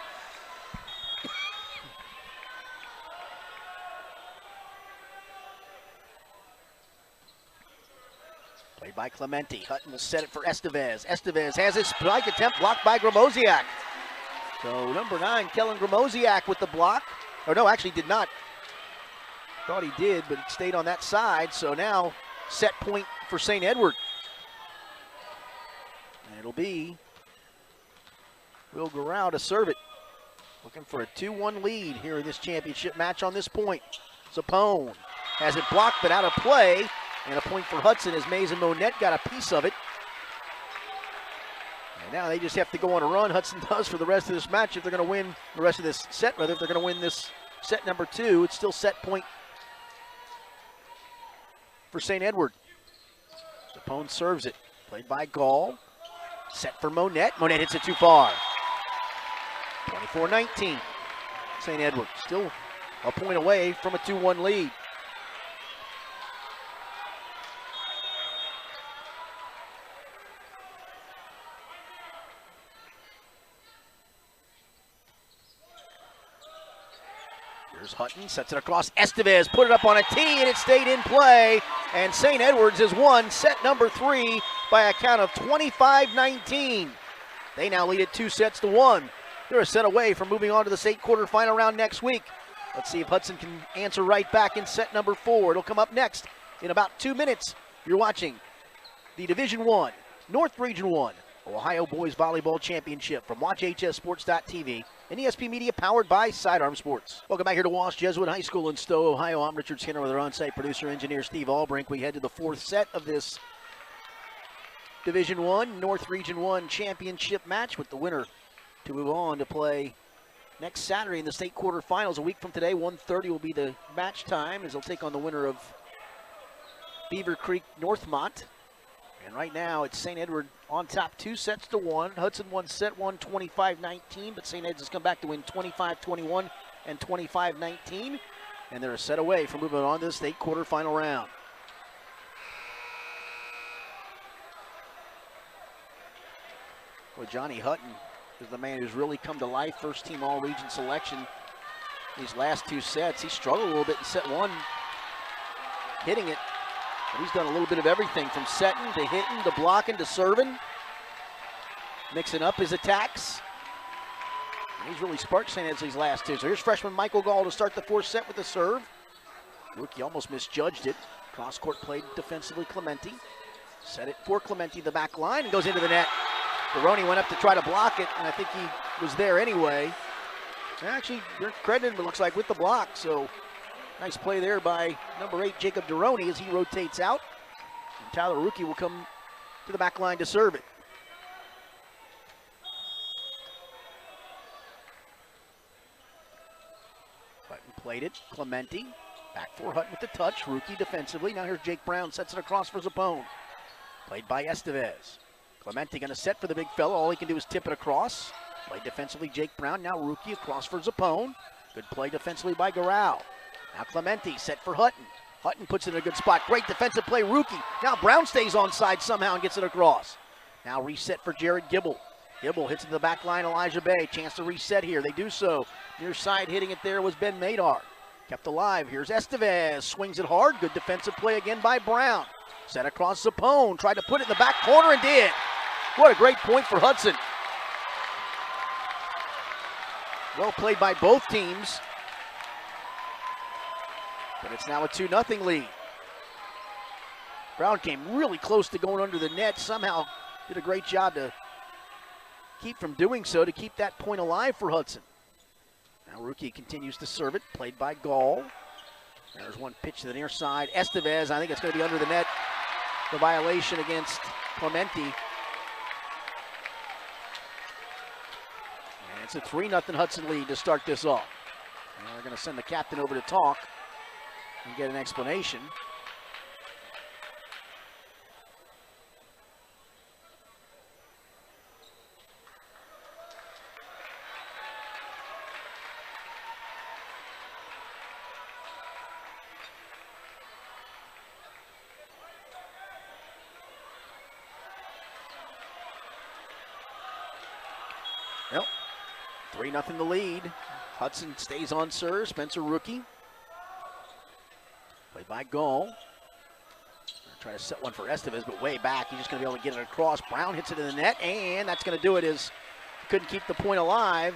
Played by Clemente. Hutton will set it for Estevez. Estevez has his spike attempt blocked by Gramoziak. So number 9, Kellen Gramosiak with the block. Or no, actually did not. Thought he did, but it stayed on that side. So now set point for St. Edward. And it'll be Will Garau to serve it. Looking for a 2-1 lead here in this championship match on this point. Zapone has it blocked but out of play. And a point for Hudson as Mason Monette got a piece of it. And now they just have to go on a run. Hudson does for the rest of this match if they're going to win the rest of this set. Rather, if they're going to win this set number 2, it's still set point for St. Edward. Zapone serves it. Played by Gall. Set for Monette. Monette hits it too far. 24-19. St. Edward still a point away from a 2-1 lead. Here's Hutton, sets it across. Estevez put it up on a tee, and it stayed in play. And St. Edwards has won set number 3 by a count of 25-19. They now lead it 2-1. They're a set away from moving on to the state quarterfinal round next week. Let's see if Hudson can answer right back in set number 4. It'll come up next in about 2 minutes. You're watching the Division I, North Region 1, Ohio Boys Volleyball Championship from WatchHSports.tv and ESP Media, powered by Sidearm Sports. Welcome back here to Walsh Jesuit High School in Stowe, Ohio. I'm Richard Skinner with our on-site producer, engineer Steve Albrink. We head to the 4th set of this Division I, North Region 1 championship match, with the winner to move on to play next Saturday in the state quarterfinals. A week from today, 1:30 will be the match time, as they'll take on the winner of Beaver Creek Northmont. And right now, it's St. Edward on top 2-1. Hudson won set 1, 25-19, but St. Ed's has come back to win 25-21 and 25-19. And they're a set away from moving on to the state quarterfinal round. Well, Johnny Hutton is the man who's really come to life. First team all-region selection these last 2 sets. He struggled a little bit in set 1, hitting it. But he's done a little bit of everything, from setting to hitting to blocking to serving. Mixing up his attacks. And he's really sparked St. Ed's these last 2. So here's freshman Michael Gall to start the 4th set with a serve. Rookie almost misjudged it. Cross-court played defensively, Clementi. Set it for Clementi, the back line, and goes into the net. Baroni went up to try to block it, and I think he was there anyway. Actually, they're credited, it looks like, with the block. So nice play there by number 8, Jacob Duroni, as he rotates out. And Tyler Rookie will come to the back line to serve it. Hutton played it. Clementi back for Hutton with the touch. Rookie defensively. Now here's Jake Brown, sets it across for Zapone. Played by Estevez. Clementi going to set for the big fella. All he can do is tip it across. Played defensively, Jake Brown. Now Rookie across for Zapone. Good play defensively by Garau. Now Clementi set for Hutton. Hutton puts it in a good spot. Great defensive play, Rookie. Now Brown stays onside somehow and gets it across. Now reset for Jared Gibble. Gibble hits it to the back line, Elijah Bay. Chance to reset here. They do so. Near side hitting it there was Ben Madar. Kept alive. Here's Estevez. Swings it hard. Good defensive play again by Brown. Set across Zapone. Tried to put it in the back corner and did. What a great point for Hudson. Well played by both teams. But it's now a 2-0 lead. Brown came really close to going under the net. Somehow did a great job to keep from doing so, to keep that point alive for Hudson. Now Rookie continues to serve it. Played by Gall. There's one pitch to the near side. Estevez, I think it's going to be under the net. The violation against Clementi. And it's a 3-0 Hudson lead to start this off. And they're going to send the captain over to talk and get an explanation. Well, 3-0 the lead. Hudson stays on serve. Spencer Rookie. Played by Gall. Try to set one for Estevez, but way back. He's just going to be able to get it across. Brown hits it in the net, and that's going to do it, as couldn't keep the point alive.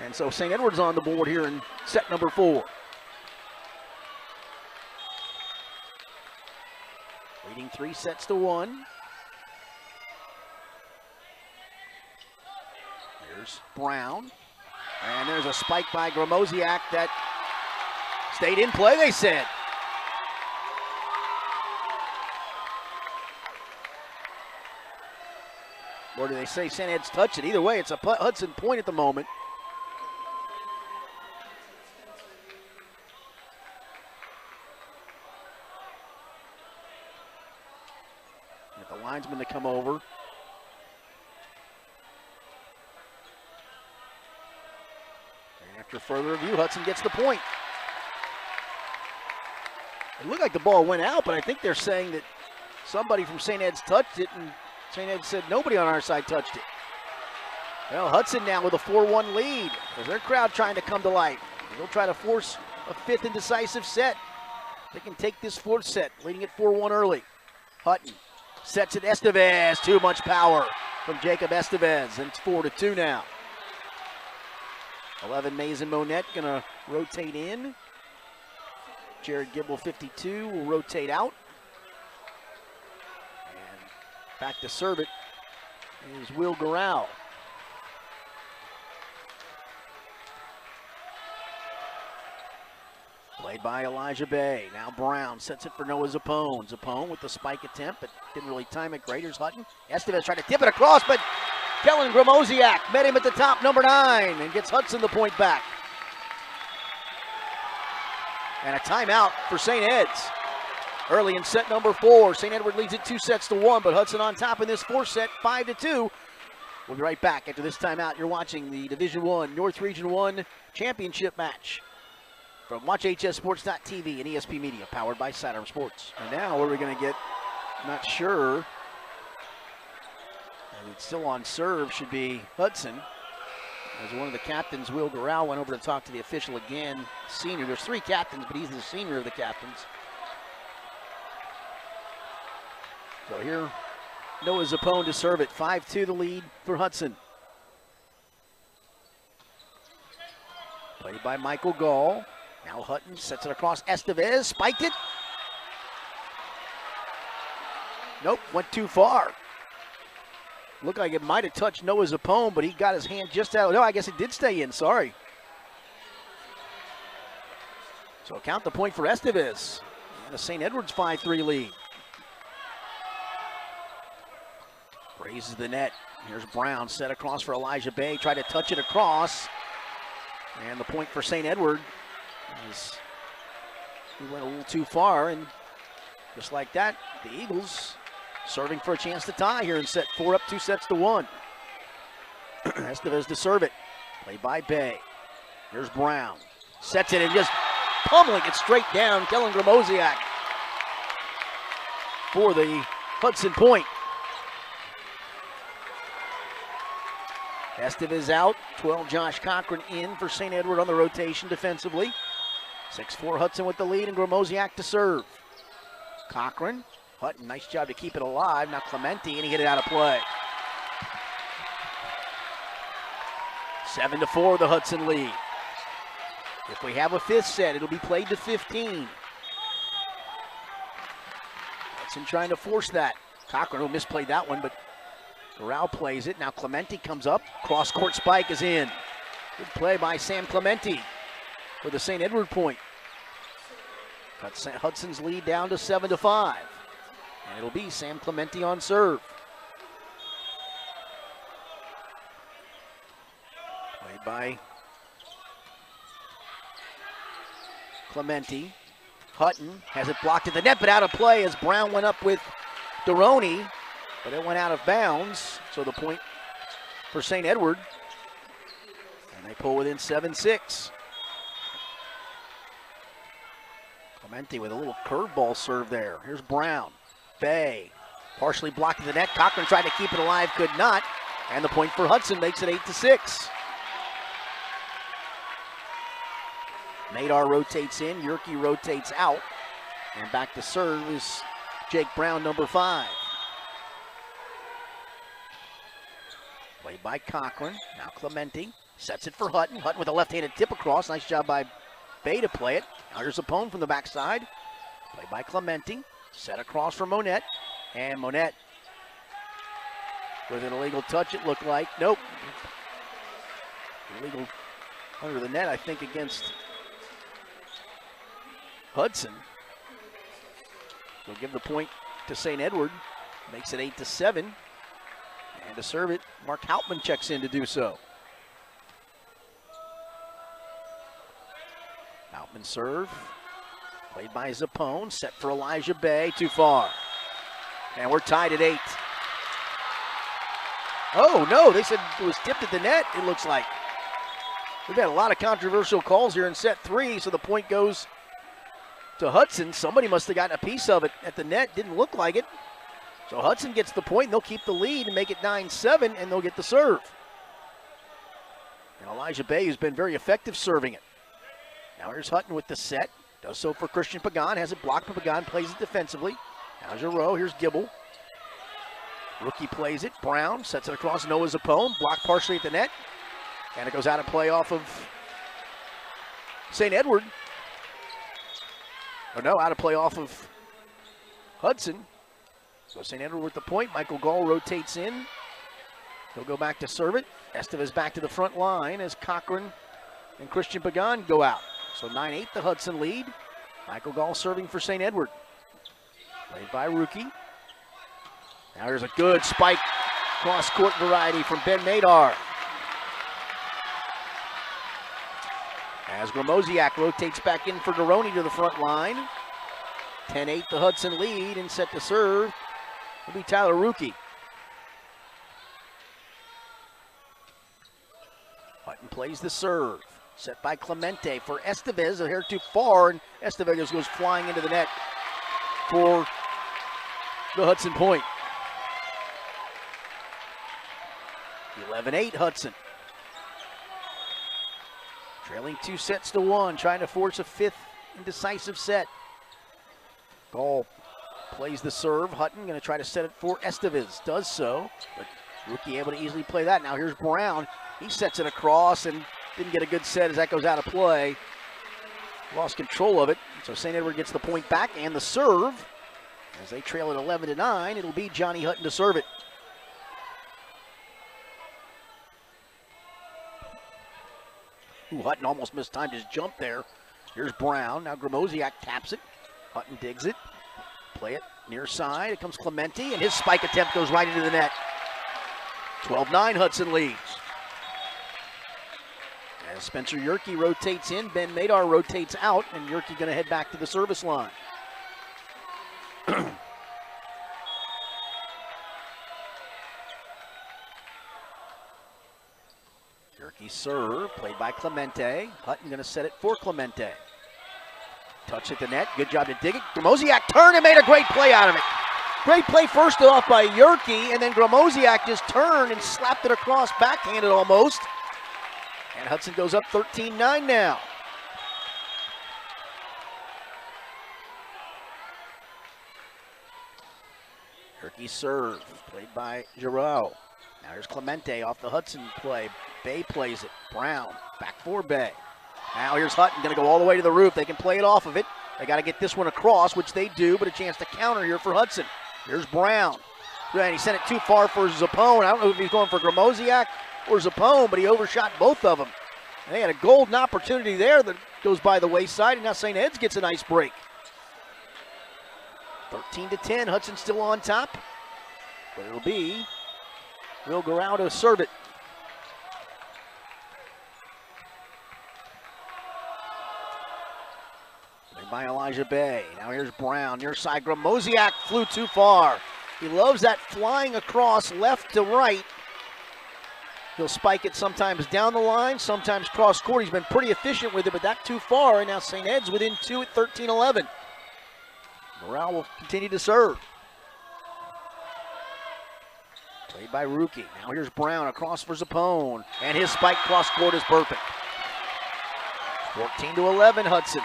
And so St. Edward's on the board here in set number 4. Leading 3-1. Here's Brown. And there's a spike by Gromosiak that stayed in play, they said. Or do they say St. Ed's touched it? Either way, it's a Hudson point at the moment. Get the linesman to come over. And after further review, Hudson gets the point. It looked like the ball went out, but I think they're saying that somebody from St. Ed's touched it, and St. Ed said nobody on our side touched it. Well, Hudson now with a 4-1 lead. There's their crowd trying to come to life. They'll try to force a 5th and decisive set. They can take this 4th set, leading at 4-1 early. Hutton sets it. Estevez, too much power from Jacob Estevez, and it's 4-2 now. 11 Mason Monette gonna rotate in. Jared Gibble, 52, will rotate out. And back to serve it is Will Garral. Played by Elijah Bay. Now Brown sets it for Noah Zappone. Zappone with the spike attempt, but didn't really time it great. Here's Hutton. Estevez tried to tip it across, but Kellen Gromosiak met him at the top, number 9, and gets Hudson the point back. And a timeout for St. Ed's. Early in set number 4, St. Edward leads it 2-1, but Hudson on top in this 4th set, 5-2. We'll be right back after this timeout. You're watching the Division I North Region 1 championship match from WatchHSSports.tv and ESP Media, powered by Sidearm Sports. And now what are we going to get? Not sure. And it's still on serve, should be Hudson. As one of the captains, Will Garral, went over to talk to the official again. Senior, there's 3 captains, but he's the senior of the captains. So here, Noah Zappone to serve it. 5-2 the lead for Hudson. Played by Michael Gall. Now Hutton sets it across. Estevez spiked it. Nope, went too far. Looked like it might have touched Noah Zappone, but he got his hand just out. No, I guess it did stay in, sorry. So count the point for Estevez. And a St. Edward's 5-3 lead. Raises the net. Here's Brown, set across for Elijah Bay. Tried to touch it across. And the point for St. Edward is he went a little too far, and just like that, the Eagles serving for a chance to tie here in set 4, up 2-1. Estevez to serve it. Played by Bay. Here's Brown. Sets it and just pummeling it straight down. Kellen Gromosiak for the Hudson point. Estevez out. 12 Josh Cochran in for St. Edward on the rotation defensively. 6-4 Hudson with the lead, and Gromosiak to serve. Cochran. Hutton, nice job to keep it alive. Now Clementi, and he hit it out of play. 7-4 the Hudson lead. If we have a 5th set, it'll be played to 15. Hudson trying to force that. Cochran will misplayed that one, but Garral plays it. Now Clementi comes up. Cross-court spike is in. Good play by Sam Clementi for the St. Edward point. Cuts Hudson's lead down to 7-5. And it'll be Sam Clementi on serve. Played by Clementi. Hutton has it blocked at the net, but out of play as Brown went up with Deroni, but it went out of bounds. So the point for St. Edward. And they pull within 7-6. Clementi with a little curveball serve there. Here's Brown. Bay partially blocked the net. Cochran tried to keep it alive, could not. And the point for Hudson makes it 8-6. Madar rotates in, Yerke rotates out. And back to serve is Jake Brown, number 5. Played by Cochran. Now Clementi. Sets it for Hutton. Hutton with a left-handed tip across. Nice job by Bay to play it. Now here's Zapone from the backside. Played by Clemente. Set across for Monette. And Monette with an illegal touch, it looked like. Nope. Illegal under the net, I think, against Hudson. They'll give the point to St. Edward. Makes it 8-7. And to serve it, Mark Hauptman checks in to do so. Hauptman serve. Played by Zapone. Set for Elijah Bay. Too far. And we're tied at 8. Oh, no, they said it was tipped at the net, it looks like. We've had a lot of controversial calls here in set 3, so the point goes to Hudson. Somebody must have gotten a piece of it at the net. Didn't look like it. So Hudson gets the point, and they'll keep the lead and make it 9-7, and they'll get the serve. And Elijah Bay has been very effective serving it. Now here's Hutton with the set. Does so for Christian Pagan. Has it blocked, but Pagan plays it defensively. Now Giroux. Here's Gibble. Rookie plays it. Brown sets it across Noah Zapone. Blocked partially at the net. And it goes out of play off of St. Edward. Oh no, out of play off of Hudson. So St. Edward with the point. Michael Gall rotates in. He'll go back to serve it. Estevez back to the front line as Cochran and Christian Pagan go out. So 9-8 the Hudson lead. Michael Gall serving for St. Edward. Played by Rookie. Now here's a good spike cross-court variety from Ben Madar. As Gromosiak rotates back in for Garoni to the front line. 10-8 the Hudson lead, and set to serve will be Tyler Rookie. Hutton plays the serve. Set by Clemente for Estevez. A hair too far, and Estevez goes flying into the net for the Hudson point. 11-8 Hudson. Trailing 2-1, trying to force a 5th indecisive set. Gall plays the serve. Hutton going to try to set it for Estevez. Does so, but Rookie able to easily play that. Now here's Brown. He sets it across and didn't get a good set as that goes out of play. Lost control of it. So St. Edward gets the point back and the serve. As they trail it 11-9, it'll be Johnny Hutton to serve it. Ooh, Hutton almost mistimed his jump there. Here's Brown. Now Gromosiak taps it. Hutton digs it. Play it near side. It comes Clemente, and his spike attempt goes right into the net. 12-9 Hudson leads. As Spencer Yerke rotates in, Ben Madar rotates out, and Yerke going to head back to the service line. Yerke serve, played by Clemente. Hutton going to set it for Clemente. Touch at the net, good job to dig it. Gromosiak turned and made a great play out of it. Great play first off by Yerke, and then Gromosiak just turned and slapped it across, backhanded almost. And Hudson goes up 13-9 now. Yerke serve, played by Giroux. Now here's Clemente off the Hudson play. Bay plays it. Brown, back for Bay. Now here's Hutton, going to go all the way to the roof. They can play it off of it. They got to get this one across, which they do, but a chance to counter here for Hudson. Here's Brown. And he sent it too far for Zapone. I don't know if he's going for Gromosiak or Zapone, but he overshot both of them. They had a golden opportunity there that goes by the wayside, and now St. Ed's gets a nice break. 13-10, Hudson still on top, but it'll be Will Garau to serve it. Played by Elijah Bay. Now here's Brown, near side. Gromosiak flew too far. He loves that flying across left to right. He'll spike it sometimes down the line, sometimes cross court. He's been pretty efficient with it, but that too far. And now St. Ed's within 2 at 13-11. Morale will continue to serve. Played by Rookie. Now here's Brown across for Zapone. And his spike cross court is perfect. 14-11 Hudson.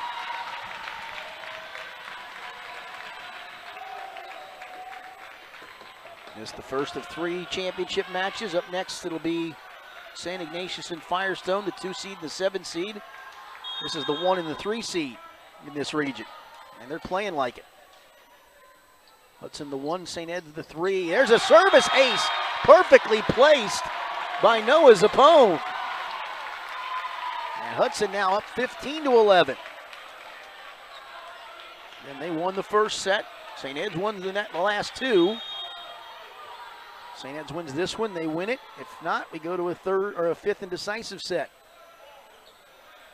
This is the first of 3 championship matches. Up next, it'll be St. Ignatius and Firestone, the 2 seed and the 7 seed. This is the 1 and the 3 seed in this region, and they're playing like it. Hudson the 1, St. Ed's the 3. There's a service ace, perfectly placed by Noah Zappone. And Hudson now up 15-11. And they won the first set. St. Ed's won the last 2. St. Ed's wins this one, they win it. If not, we go to a 3rd or a 5th and decisive set.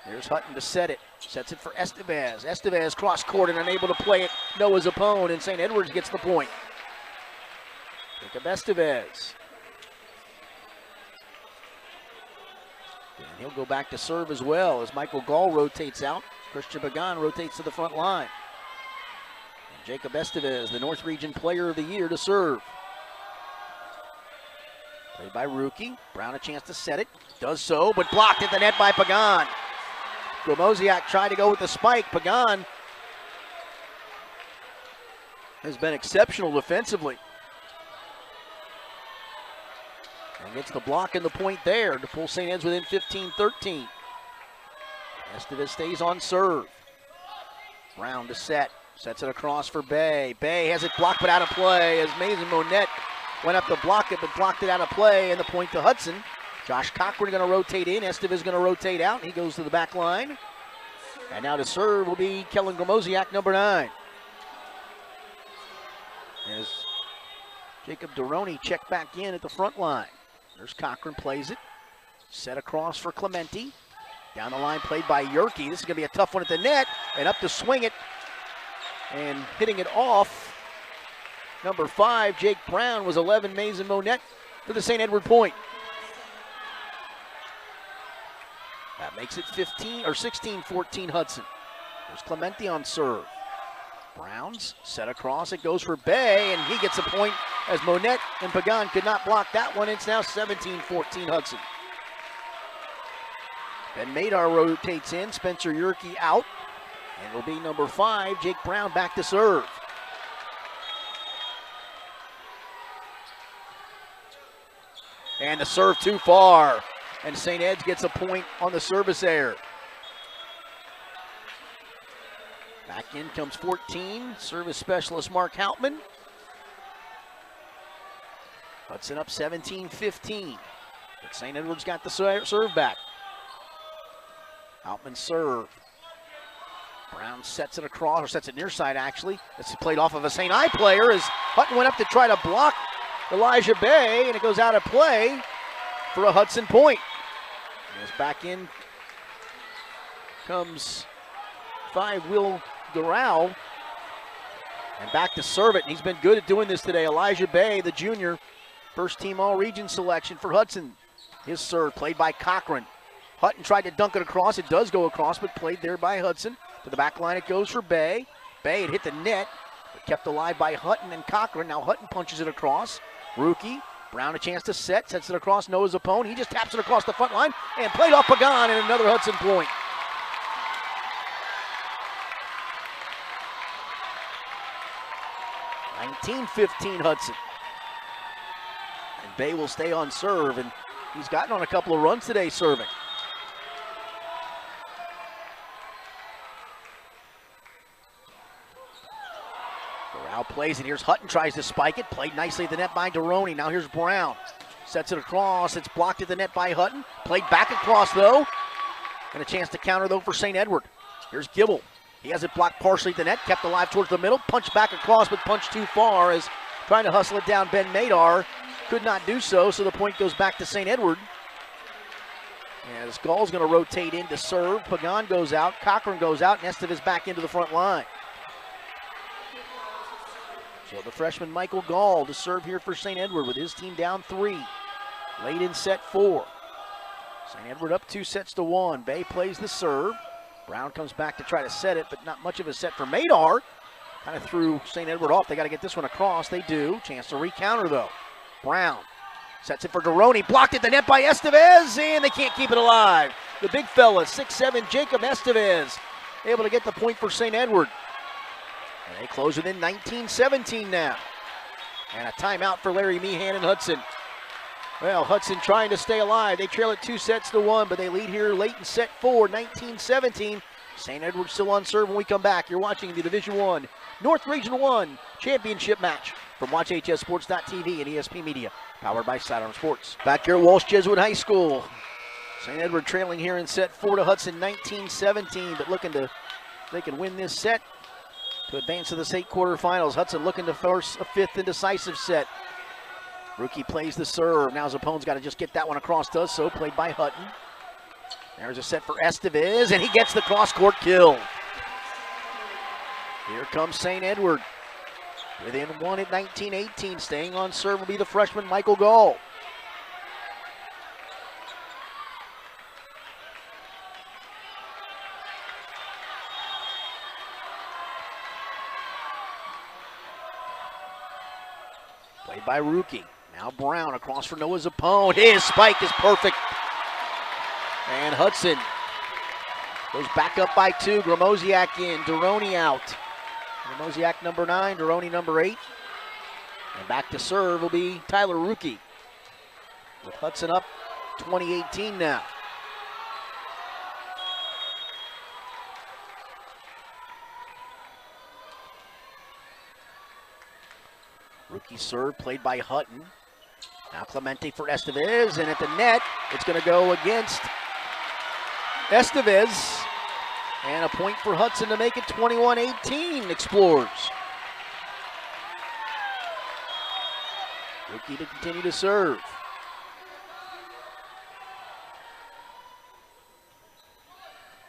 There's Hutton to set it. Sets it for Estevez. Estevez cross court and unable to play it. Noah Zappone, and St. Edward's gets the point. Jacob Estevez. And he'll go back to serve as well as Michael Gall rotates out. Christian Pagan rotates to the front line. And Jacob Estevez, the North Region Player of the Year, to serve. Played by Rookie. Brown a chance to set it. Does so, but blocked at the net by Pagan. Gromosiak tried to go with the spike. Pagan has been exceptional defensively. And gets the block and the point there to pull St. Ed's within 15-13. Estevez stays on serve. Brown to set. Sets it across for Bay. Bay has it blocked but out of play as Mason Monette went up to block it but blocked it out of play, and the point to Hudson. Josh Cochran going to rotate in. Estevez going to rotate out. He goes to the back line. And now to serve will be Kellen Gromosiak, number 9. As Jacob Duroni checked back in at the front line. There's Cochran, plays it. Set across for Clemente. Down the line played by Yerke. This is going to be a tough one at the net. And up to swing it. And hitting it off. Number 5, Jake Brown, was 11, Mason Monette for the St. Edward point. That makes it 16-14 Hudson. There's Clemente on serve. Browns set across. It goes for Bay, and he gets a point as Monette and Pagan could not block that one. It's now 17-14 Hudson. Ben Madar rotates in. Spencer Yerke out. And it'll be number 5, Jake Brown, back to serve. And the serve too far. And St. Ed's gets a point on the service error. Back in comes 14, service specialist Mark Hauptman. Hudson up 17-15. But St. Edward's got the serve back. Hauptman serve. Brown sets it across, or sets it near side actually. This is played off of a St. I player as Hutton went up to try to block Elijah Bay, and it goes out of play for a Hudson point. As back in comes 5, Will Doral. And back to serve it. He's been good at doing this today. Elijah Bay, the junior, first team all-region selection for Hudson. His serve played by Cochran. Hutton tried to dunk it across. It does go across, but played there by Hudson. To the back line it goes for Bay. Bay had hit the net, but kept alive by Hutton and Cochran. Now Hutton punches it across. Rookie. Brown a chance to set, sets it across Noah Zappone. He just taps it across the front line and played off Pagan, and another Hudson point. (19-15) Hudson. And Bay will stay on serve, and he's gotten on a couple of runs today serving. Plays, and here's Hutton, tries to spike it. Played nicely at the net by Duroni. Now here's Brown. Sets it across. It's blocked at the net by Hutton. Played back across, though. And a chance to counter, though, for St. Edward. Here's Gibble. He has it blocked partially at the net. Kept alive towards the middle. Punched back across, but punched too far as trying to hustle it down. Ben Madar could not do so, so the point goes back to St. Edward. As Gall's going to rotate in to serve. Pagan goes out. Cochran goes out. And Estevez back into the front line. So the freshman Michael Gall to serve here for St. Edward with his team down 3. Late in set 4. St. Edward up 2-1. Bay plays the serve. Brown comes back to try to set it, but not much of a set for Madar. Kind of threw St. Edward off. They got to get this one across. They do. Chance to recounter, though. Brown sets it for Duroni. Blocked at the net by Estevez, and they can't keep it alive. The big fella, 6'7", Jacob Estevez, able to get the point for St. Edward. And they close within 19-17 now. And a timeout for Larry Meehan and Hudson. Well, Hudson trying to stay alive. They trail it 2-1, but they lead here late in set 4, 19-17. St. Edward's still on serve when we come back. You're watching the Division I North Regional 1 championship match from WatchHSSports.tv and ESP Media, powered by Sidearm Sports. Back here at Walsh Jesuit High School. St. Edward trailing here in set 4 to Hudson, 19-17, but looking to, they can win this set to advance to the state quarterfinals. Hudson looking to force a 5th and decisive set. Rookie plays the serve. Now Zappone's got to just get that one across, does so, played by Hutton. There's a set for Estevez, and he gets the cross-court kill. Here comes St. Edward. Within 1 at 19-18. Staying on serve will be the freshman Michael Gall. Played by Rookie. Now Brown across for Noah Zappone. His spike is perfect. And Hudson goes back up by 2. Gramosiak in, Duroni out. Gramosiak number 9, Duroni number 8. And back to serve will be Tyler Rookie. With Hudson up 20-18 now. Rookie serve played by Hutton. Now Clemente for Estevez, and at the net, it's going to go against Estevez. And a point for Hudson to make it 21-18, Explorers. Rookie to continue to serve.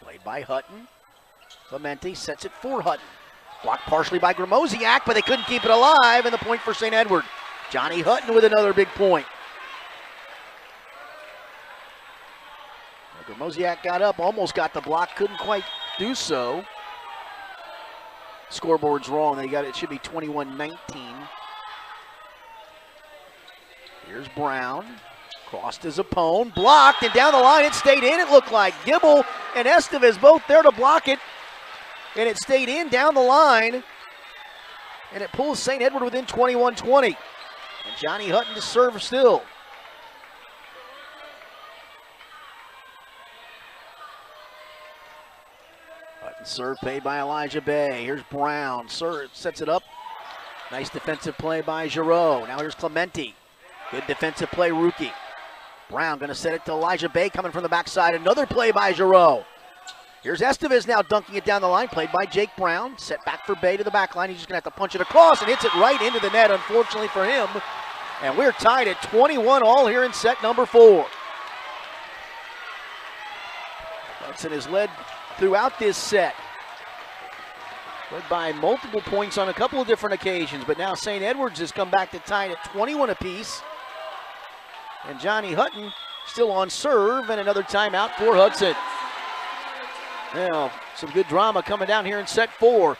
Played by Hutton. Clemente sets it for Hutton. Blocked partially by Gramosiak, but they couldn't keep it alive, and the point for St. Edward. Johnny Hutton with another big point. Well, Gramosiak got up, almost got the block, couldn't quite do so. Scoreboard's wrong. They got it should be 21-19. Here's Brown. Crossed his opponent, blocked, and down the line it stayed in, it looked like. Gibble and Estevez both there to block it. And it stayed in down the line. And it pulls St. Edward within 21-20. And Johnny Hutton to serve still. Hutton serve paid by Elijah Bay. Here's Brown. Serve sets it up. Nice defensive play by Giroux. Now here's Clemente. Good defensive play, Rookie. Brown going to set it to Elijah Bay coming from the backside. Another play by Giroux. Here's Estevez now dunking it down the line, played by Jake Brown. Set back for Bay to the back line. He's just going to have to punch it across and hits it right into the net, unfortunately for him. And we're tied at 21 all here in set number 4. Hudson has led throughout this set. Led by multiple points on a couple of different occasions, but now St. Edwards has come back to tie it at 21 apiece. And Johnny Hutton still on serve, and another timeout for Hudson. Now, some good drama coming down here in set 4.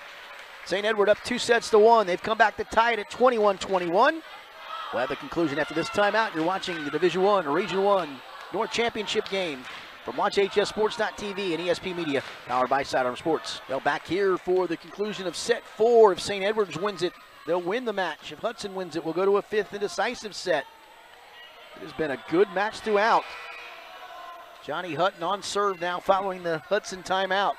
St. Edward up 2-1. They've come back to tie it at 21-21. We'll have the conclusion after this timeout. You're watching the Division I or Region 1 North Championship game from WatchHSSports.tv and ESP Media, powered by Sidearm Sports. Well, back here for the conclusion of set 4. If St. Edwards wins it, they'll win the match. If Hudson wins it, we'll go to a 5th and decisive set. It has been a good match throughout. Johnny Hutton on serve now following the Hudson timeout.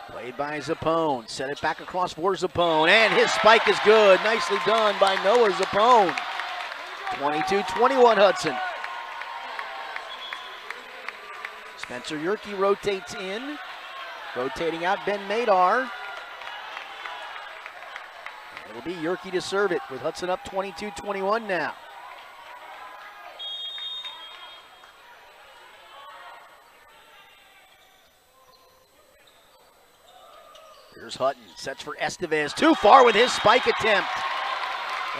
Played by Zappone. Set it back across for Zappone, and his spike is good. Nicely done by Noah Zappone. 22-21 Hudson. Spencer Yerke rotates in. Rotating out Ben Madar. It'll be Yerke to serve it with Hudson up 22-21 now. Here's Hutton, sets for Estevez, too far with his spike attempt.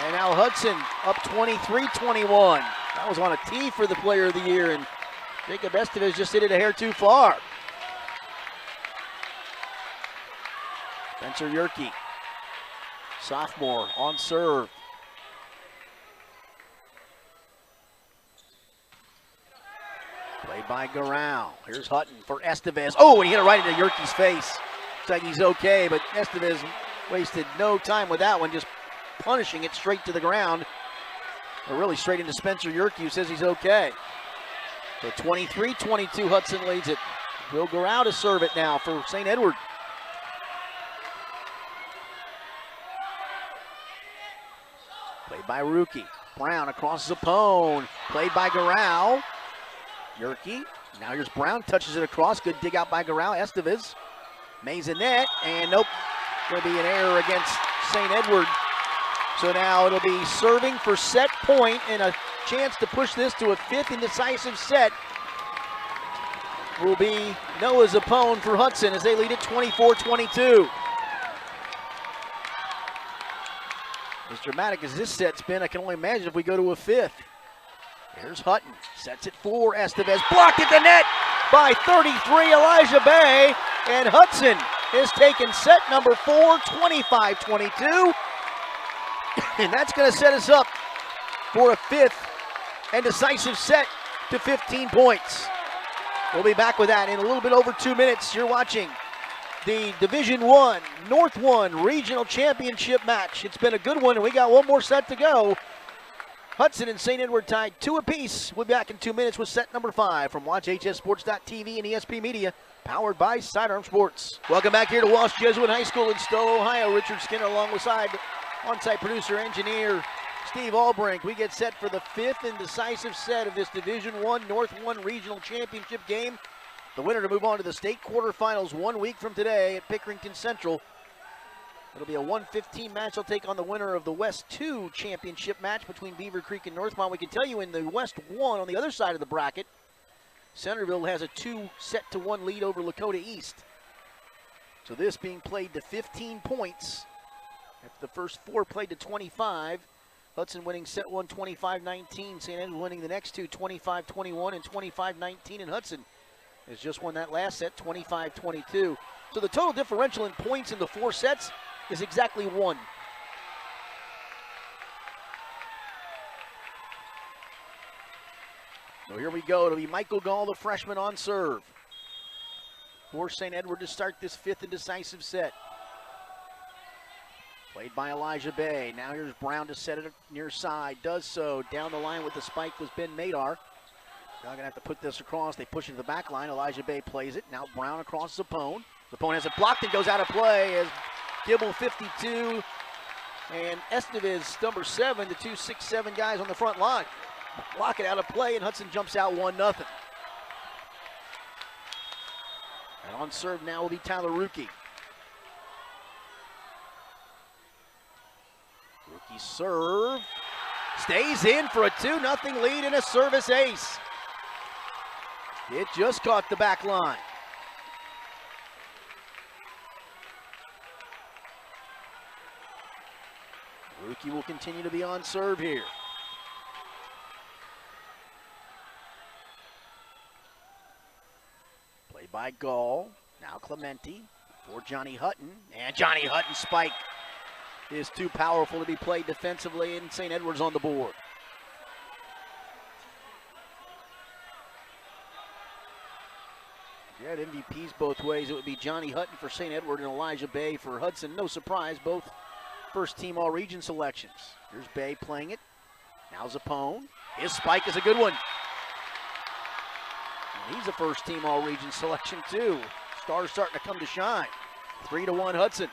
And now Hudson up 23-21. That was on a tee for the player of the year, and Jacob Estevez just hit it a hair too far. Spencer Yerke, sophomore, on serve. Played by Garau. Here's Hutton for Estevez. Oh, and he hit it right into Yerke's face. Looks like he's okay, but Estevez wasted no time with that one, just punishing it straight to the ground. Or really straight into Spencer Yerke, who says he's okay. So 23-22, Hudson leads it. Will Garau to serve it now for St. Edward. Played by Rookie. Brown across Zappone. Played by Garau. Yerke. Now here's Brown. Touches it across. Good dig out by Garau. Estevez. Mays in net. And nope. Going to be an error against St. Edward. So now it'll be serving for set point and a chance to push this to a fifth and decisive set. Will be Noah Zappone for Hudson as they lead it 24-22. As dramatic as this set's been, I can only imagine if we go to a fifth. Here's Hutton, sets it for Estevez, blocked at the net by 33, Elijah Bay, and Hudson has taken set number 4, 25-22, and that's going to set us up for a fifth and decisive set to 15 points. We'll be back with that in a little bit over 2 minutes. You're watching the Division I North 1 Regional Championship match. It's been a good one, and we got one more set to go. Hudson and St. Edward tied 2 apiece. We'll be back in 2 minutes with set number 5 from WatchHSports.tv and ESP Media, powered by Sidearm Sports. Welcome back here to Walsh Jesuit High School in Stowe, Ohio. Richard Skinner alongside on-site producer, engineer Steve Albrink. We get set for the fifth and decisive set of this Division I North 1 Regional Championship game. The winner to move on to the state quarterfinals 1 week from today at Pickerington Central. It'll be a 1-15 match. They'll take on the winner of the West 2 championship match between Beaver Creek and Northmont. We can tell you in the West 1 on the other side of the bracket, Centerville has a 2-1 lead over Lakota East. So this being played to 15 points. After the first 4 played to 25. Hudson winning set 1 25-19. St. Edward winning the next 2 25-21 and 25-19. And Hudson has just won that last set 25-22. So the total differential in points in the 4 sets is exactly 1. So here we go. It'll be Michael Gall, the freshman, on serve for St. Edward to start this fifth and decisive set. Played by Elijah Bay. Now here's Brown to set it near side. Does so. Down the line with the spike was Ben Madar. Now going to have to put this across. They push it to the back line. Elijah Bay plays it. Now Brown across Zappone. Zappone has it blocked and goes out of play as Gibble 52 and Estevez number 7, the 2 6'7" guys on the front line. Block it out of play and Hudson jumps out 1-0. And on serve now will be Tyler Rookie. Rookie serve. Stays in for a 2-0 lead and a service ace. It just caught the back line. Rookie will continue to be on serve here. Played by Gall. Now Clementi for Johnny Hutton. And Johnny Hutton's spike is too powerful to be played defensively, and St. Edward's on the board. If you had MVPs both ways, it would be Johnny Hutton for St. Edward and Elijah Bay for Hudson. No surprise, both first-team all-region selections. Here's Bay playing it. Now Zappone. His spike is a good one. And he's a first-team all-region selection, too. Stars starting to come to shine. 3-1 Hudson.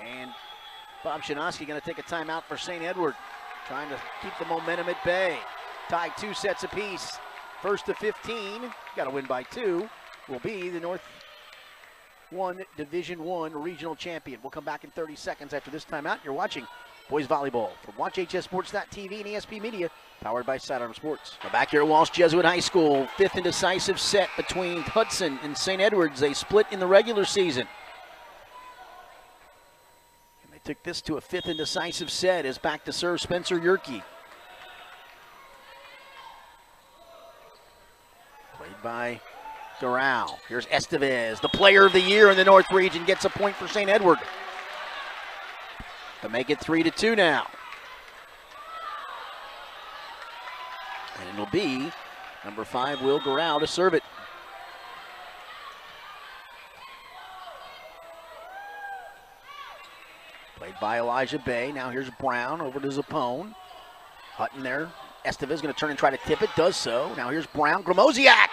And Bob Shanoski going to take a timeout for St. Edward, trying to keep the momentum at bay. Tied 2 sets apiece. First to 15, got to win by 2, will be the North 1 Division I regional champion. We'll come back in 30 seconds after this timeout. You're watching boys volleyball from WatchHSports.tv and ESP Media, powered by Sidearm Sports. We're back here at Walsh Jesuit High School. Fifth and decisive set between Hudson and St. Edwards. They split in the regular season. And they took this to a fifth and decisive set as back to serve Spencer Yerke. Played by Garau. Here's Estevez, the player of the year in the North region, gets a point for St. Edward. To make it 3-2 now. And And it'll be number 5, Will Garau, to serve it. Played by Elijah Bay. Now here's Brown over to Zappone. Hutton there. Estevez going to turn and try to tip it. Does so. Now here's Brown. Gramosiak.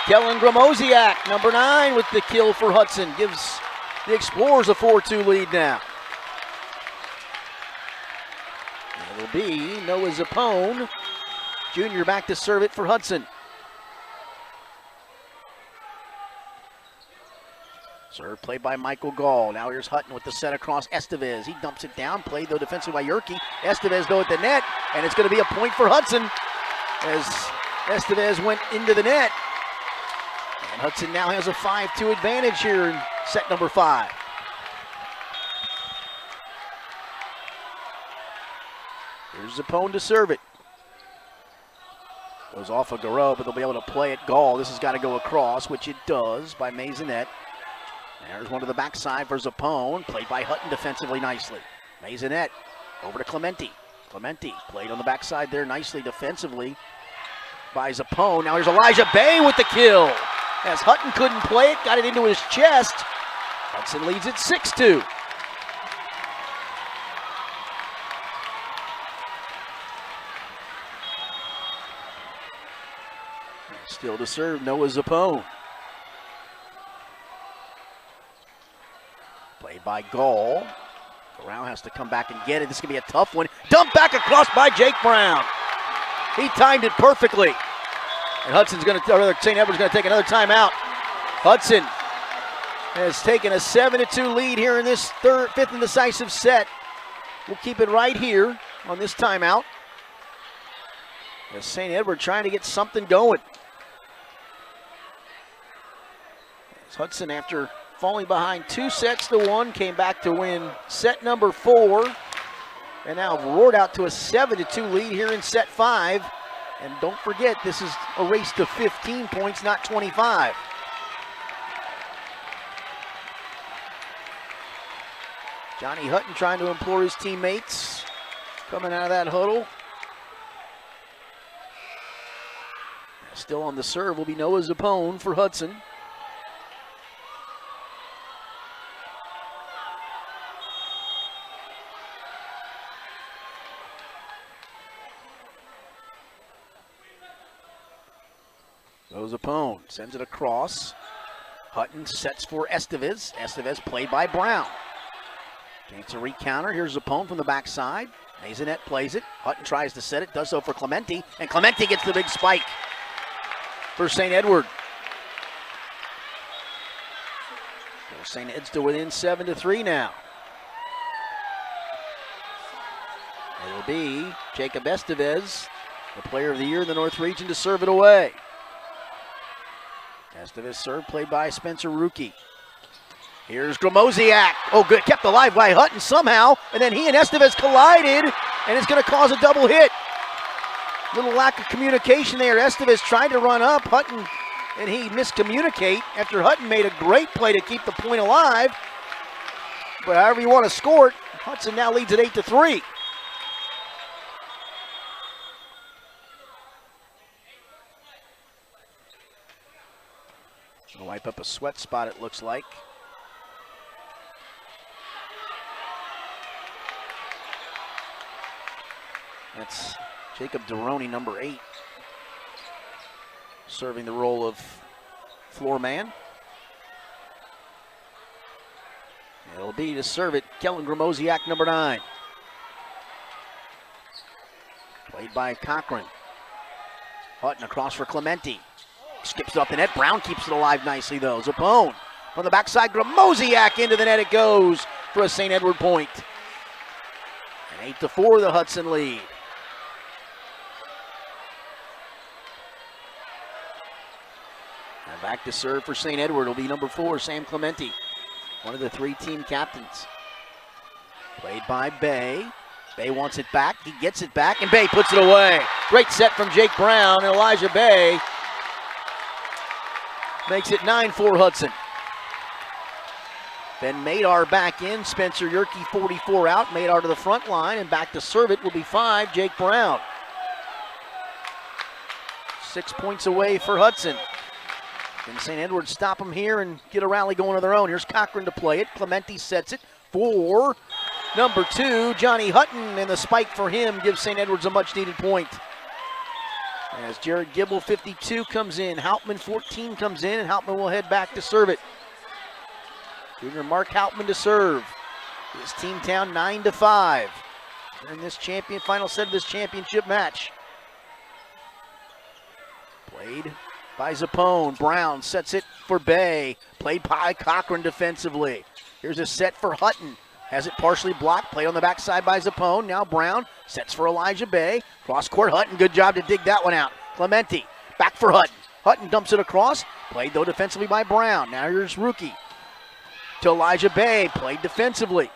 Kellen Gramosiak, number 9, with the kill for Hudson. Gives the Explorers a 4-2 lead now. It'll be Noah Zappone, junior, back to serve it for Hudson. Serve played by Michael Gall. Now here's Hutton with the set across Estevez. He dumps it down. Played, though, defensively by Yerke. Estevez, though, at the net. And it's going to be a point for Hudson as Estevez went into the net. And Hudson now has a 5-2 advantage here in set number 5. Here's Zappone to serve it. Goes off of Garreau, but they'll be able to play it. Gall, this has got to go across, which it does by Maisonette. There's one to the backside for Zappone. Played by Hutton defensively nicely. Maisonette over to Clemente. Clemente played on the backside there nicely defensively by Zappone. Now here's Elijah Bay with the kill. As Hutton couldn't play it, got it into his chest. Hudson leads it 6-2. Still to serve, Noah Zappone. Played by Gall. Garau has to come back and get it. This is going to be a tough one. Dumped back across by Jake Brown. He timed it perfectly. And Hudson's going to, or rather, St. Edward's going to take another timeout. Hudson has taken a 7-2 lead here in this fifth and decisive set. We'll keep it right here on this timeout. As St. Edward trying to get something going. As Hudson, after falling behind 2-1, came back to win set number 4. And now roared out to a 7-2 lead here in set 5. And don't forget, this is a race to 15 points, not 25. Johnny Hutton trying to implore his teammates. Coming out of that huddle. Still on the serve will be Noah Zappone for Hudson. Zappone sends it across. Hutton sets for Estevez. Estevez played by Brown. Chance to recounter. Here's Zappone from the backside. Maisonette plays it. Hutton tries to set it. Does so for Clemente. And Clemente gets the big spike for St. Edward. So St. Ed's to within 7-3 now. It'll be Jacob Estevez, the player of the year in the North Region, to serve it away. Estevez serve played by Spencer Ruki. Here's Gramosiak. Oh, good. Kept alive by Hutton somehow. And then he and Estevez collided, and it's going to cause a double hit. Little lack of communication there. Estevez tried to run up. Hutton, and he miscommunicate after Hutton made a great play to keep the point alive. But however you want to score it, Hudson now leads at 8-3. Wipe up a sweat spot, it looks like. That's Jacob Deroni, number 8, serving the role of floor man. It'll be to serve it, Kellen Gramosiak, number 9. Played by Cochran. Hutton across for Clemente. Skips up the net. Brown keeps it alive nicely, though. Zappone from the backside. Gramosiak into the net it goes for a St. Edward point. And 8-4, the Hudson lead. And back to serve for St. Edward will be number 4, Sam Clemente, one of the 3 team captains. Played by Bay. Bay wants it back. He gets it back, and Bay puts it away. Great set from Jake Brown, and Elijah Bay makes it 9-4 Hudson. Ben Madar back in. Spencer Yerke 44 out. Madar to the front line, and back to serve it will be 5, Jake Brown. 6 points away for Hudson. Can St. Edward stop them here and get a rally going of their own? Here's Cochran to play it. Clementi sets it for number 2, Johnny Hutton, and the spike for him gives St. Edwards a much-needed point. As Jared Gibble, 52, comes in. Hauptman, 14, comes in, and Hauptman will head back to serve it. Junior Mark Hauptman to serve. His team down 9-5 in this final set of this championship match. Played by Zappone. Brown sets it for Bay. Played by Cochran defensively. Here's a set for Hutton. Has it partially blocked. Played on the backside by Zappone. Now Brown sets for Elijah Bay. Cross court Hutton. Good job to dig that one out. Clementi back for Hutton. Hutton dumps it across. Played though defensively by Brown. Now here's Rookie to Elijah Bay. Played defensively.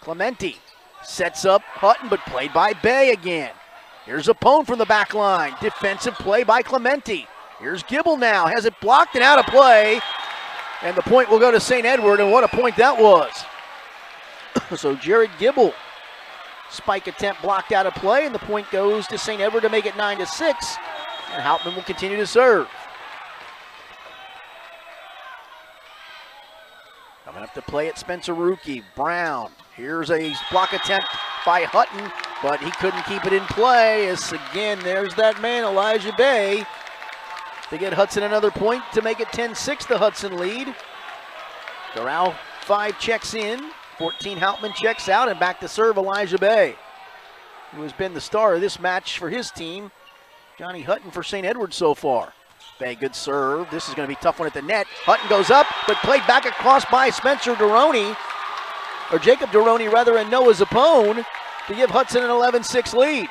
Clementi sets up Hutton, but played by Bay again. Here's Zappone from the back line. Defensive play by Clementi. Here's Gibble now. Has it blocked and out of play. And the point will go to St. Edward, and what a point that was. So Jared Gibble, spike attempt blocked out of play, and the point goes to St. Edward to make it 9-6. And Hauptman will continue to serve. Coming up to play it, Spencer Rookie. Brown. Here's a block attempt by Hutton, but he couldn't keep it in play. As again, there's that man, Elijah Bay, to get Hudson another point to make it 10-6, the Hudson lead. Doral 5 checks in. 14 Hauptman checks out, and back to serve Elijah Bay, who has been the star of this match for his team. Johnny Hutton for St. Edward so far. Bay, good serve. This is going to be a tough one at the net. Hutton goes up, but played back across by Spencer Duroni, or Jacob Duroni rather, and Noah Zappone to give Hudson an 11-6 lead.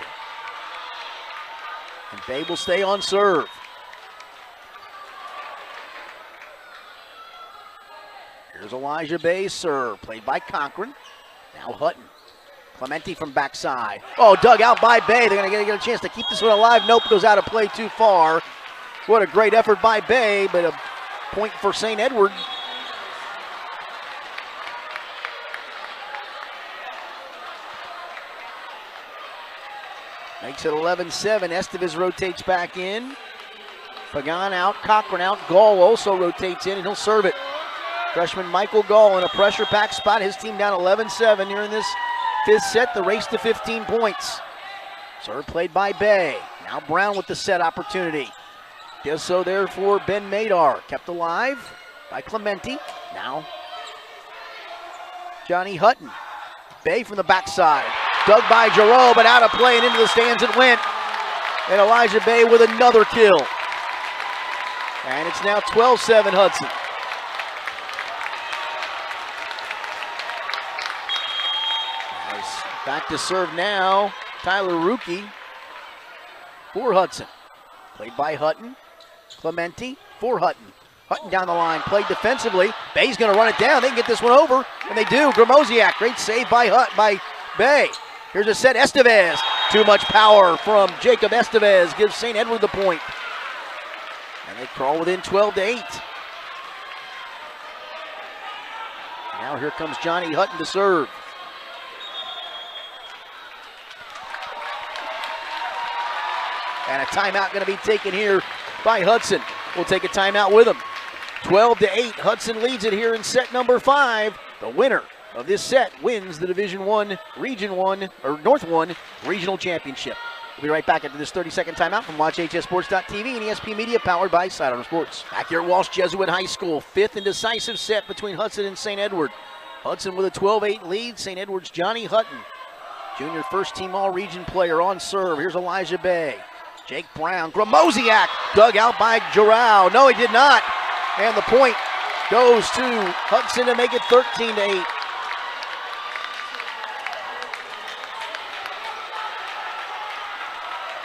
And Bay will stay on serve. Here's Elijah Bay's serve, played by Cochran. Now Hutton. Clementi from backside. Oh, dug out by Bay. They're going to get a chance to keep this one alive. Nope, goes out of play too far. What a great effort by Bay, but a point for St. Edward. Makes it 11-7. Estevez rotates back in. Pagan out, Cochran out. Gall also rotates in, and he'll serve it. Freshman Michael Gall in a pressure-packed spot. His team down 11-7 here in this 5th set. The race to 15 points. Serve played by Bay. Now Brown with the set opportunity. Does so there for Ben Madar. Kept alive by Clementi. Now Johnny Hutton. Bay from the backside. Dug by Giroux, but out of play and into the stands it went. And Elijah Bay with another kill. And it's now 12-7 Hudson. Back to serve now, Tyler Rookie for Hudson. Played by Hutton. Clementi for Hutton. Hutton down the line, played defensively. Bay's going to run it down. They can get this one over, and they do. Gromosiak, great save by Bay. Here's a set, Estevez. Too much power from Jacob Estevez gives St. Edward the point. And they crawl within 12-8. Now here comes Johnny Hutton to serve. And a timeout going to be taken here by Hudson. We'll take a timeout with him. 12-8, Hudson leads it here in set number 5. The winner of this set wins the Division 1, Region 1, or North 1 Regional Championship. We'll be right back after this 30-second timeout from WatchHSports.tv and ESP Media, powered by Sidearm Sports. Back here at Walsh Jesuit High School, 5th and decisive set between Hudson and St. Edward. Hudson with a 12-8 lead. St. Edward's Johnny Hutton, junior first-team all-region player, on serve. Here's Elijah Bay. Jake Brown, Gromosiak, dug out by Giroux. No, he did not. And the point goes to Hudson to make it 13-8.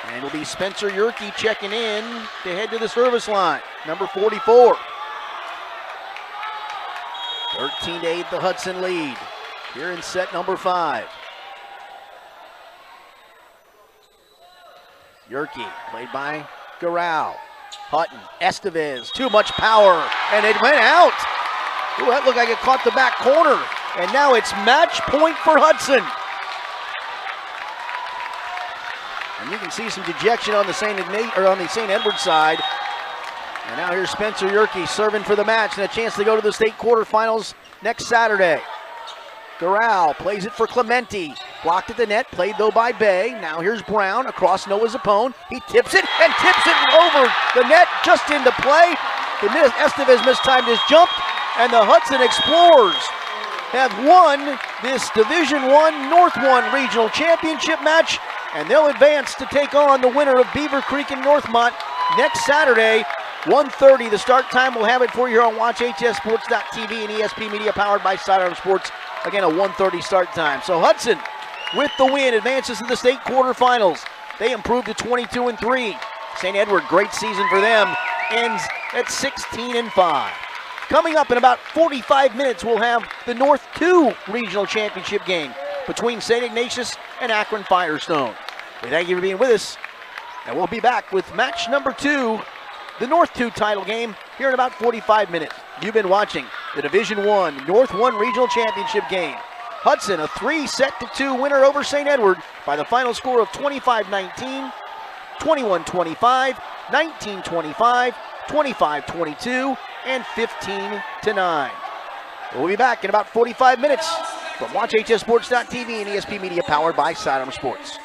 And it'll be Spencer Yerke checking in to head to the service line, number 44. 13-8, the Hudson lead here in set number 5. Yerke, played by Giroux. Hutton, Estevez, too much power, and it went out. Ooh, that looked like it caught the back corner. And now it's match point for Hudson. And And you can see some dejection on the St. Edward side. And now here's Spencer Yerke serving for the match and a chance to go to the state quarterfinals next Saturday. Doral plays it for Clemente. Blocked at the net, played though by Bay. Now here's Brown across Noah Zappone. He tips it and tips it over the net, just into play. Estevez mistimed his jump, and the Hudson Explorers have won this Division I North 1 Regional Championship match, and they'll advance to take on the winner of Beaver Creek and Northmont next Saturday, 1:30. The start time, we'll have it for you here on WatchHSSports.tv and ESP Media powered by Sidearm Sports. Again, a 1:30 start time. So Hudson, with the win, advances to the state quarterfinals. They improved to 22-3. St. Edward, great season for them, ends at 16-5. Coming up in about 45 minutes, we'll have the North 2 Regional Championship game between St. Ignatius and Akron Firestone. We thank you for being with us, and we'll be back with match number 2, the North 2 title game, here in about 45 minutes. You've been watching the Division I North 1 Regional Championship game. Hudson, a 3-2 winner over St. Edward by the final score of 25-19, 21-25, 19-25, 25-22, and 15-9. We'll be back in about 45 minutes from WatchHSSports.tv and ESP Media powered by Sidearm Sports.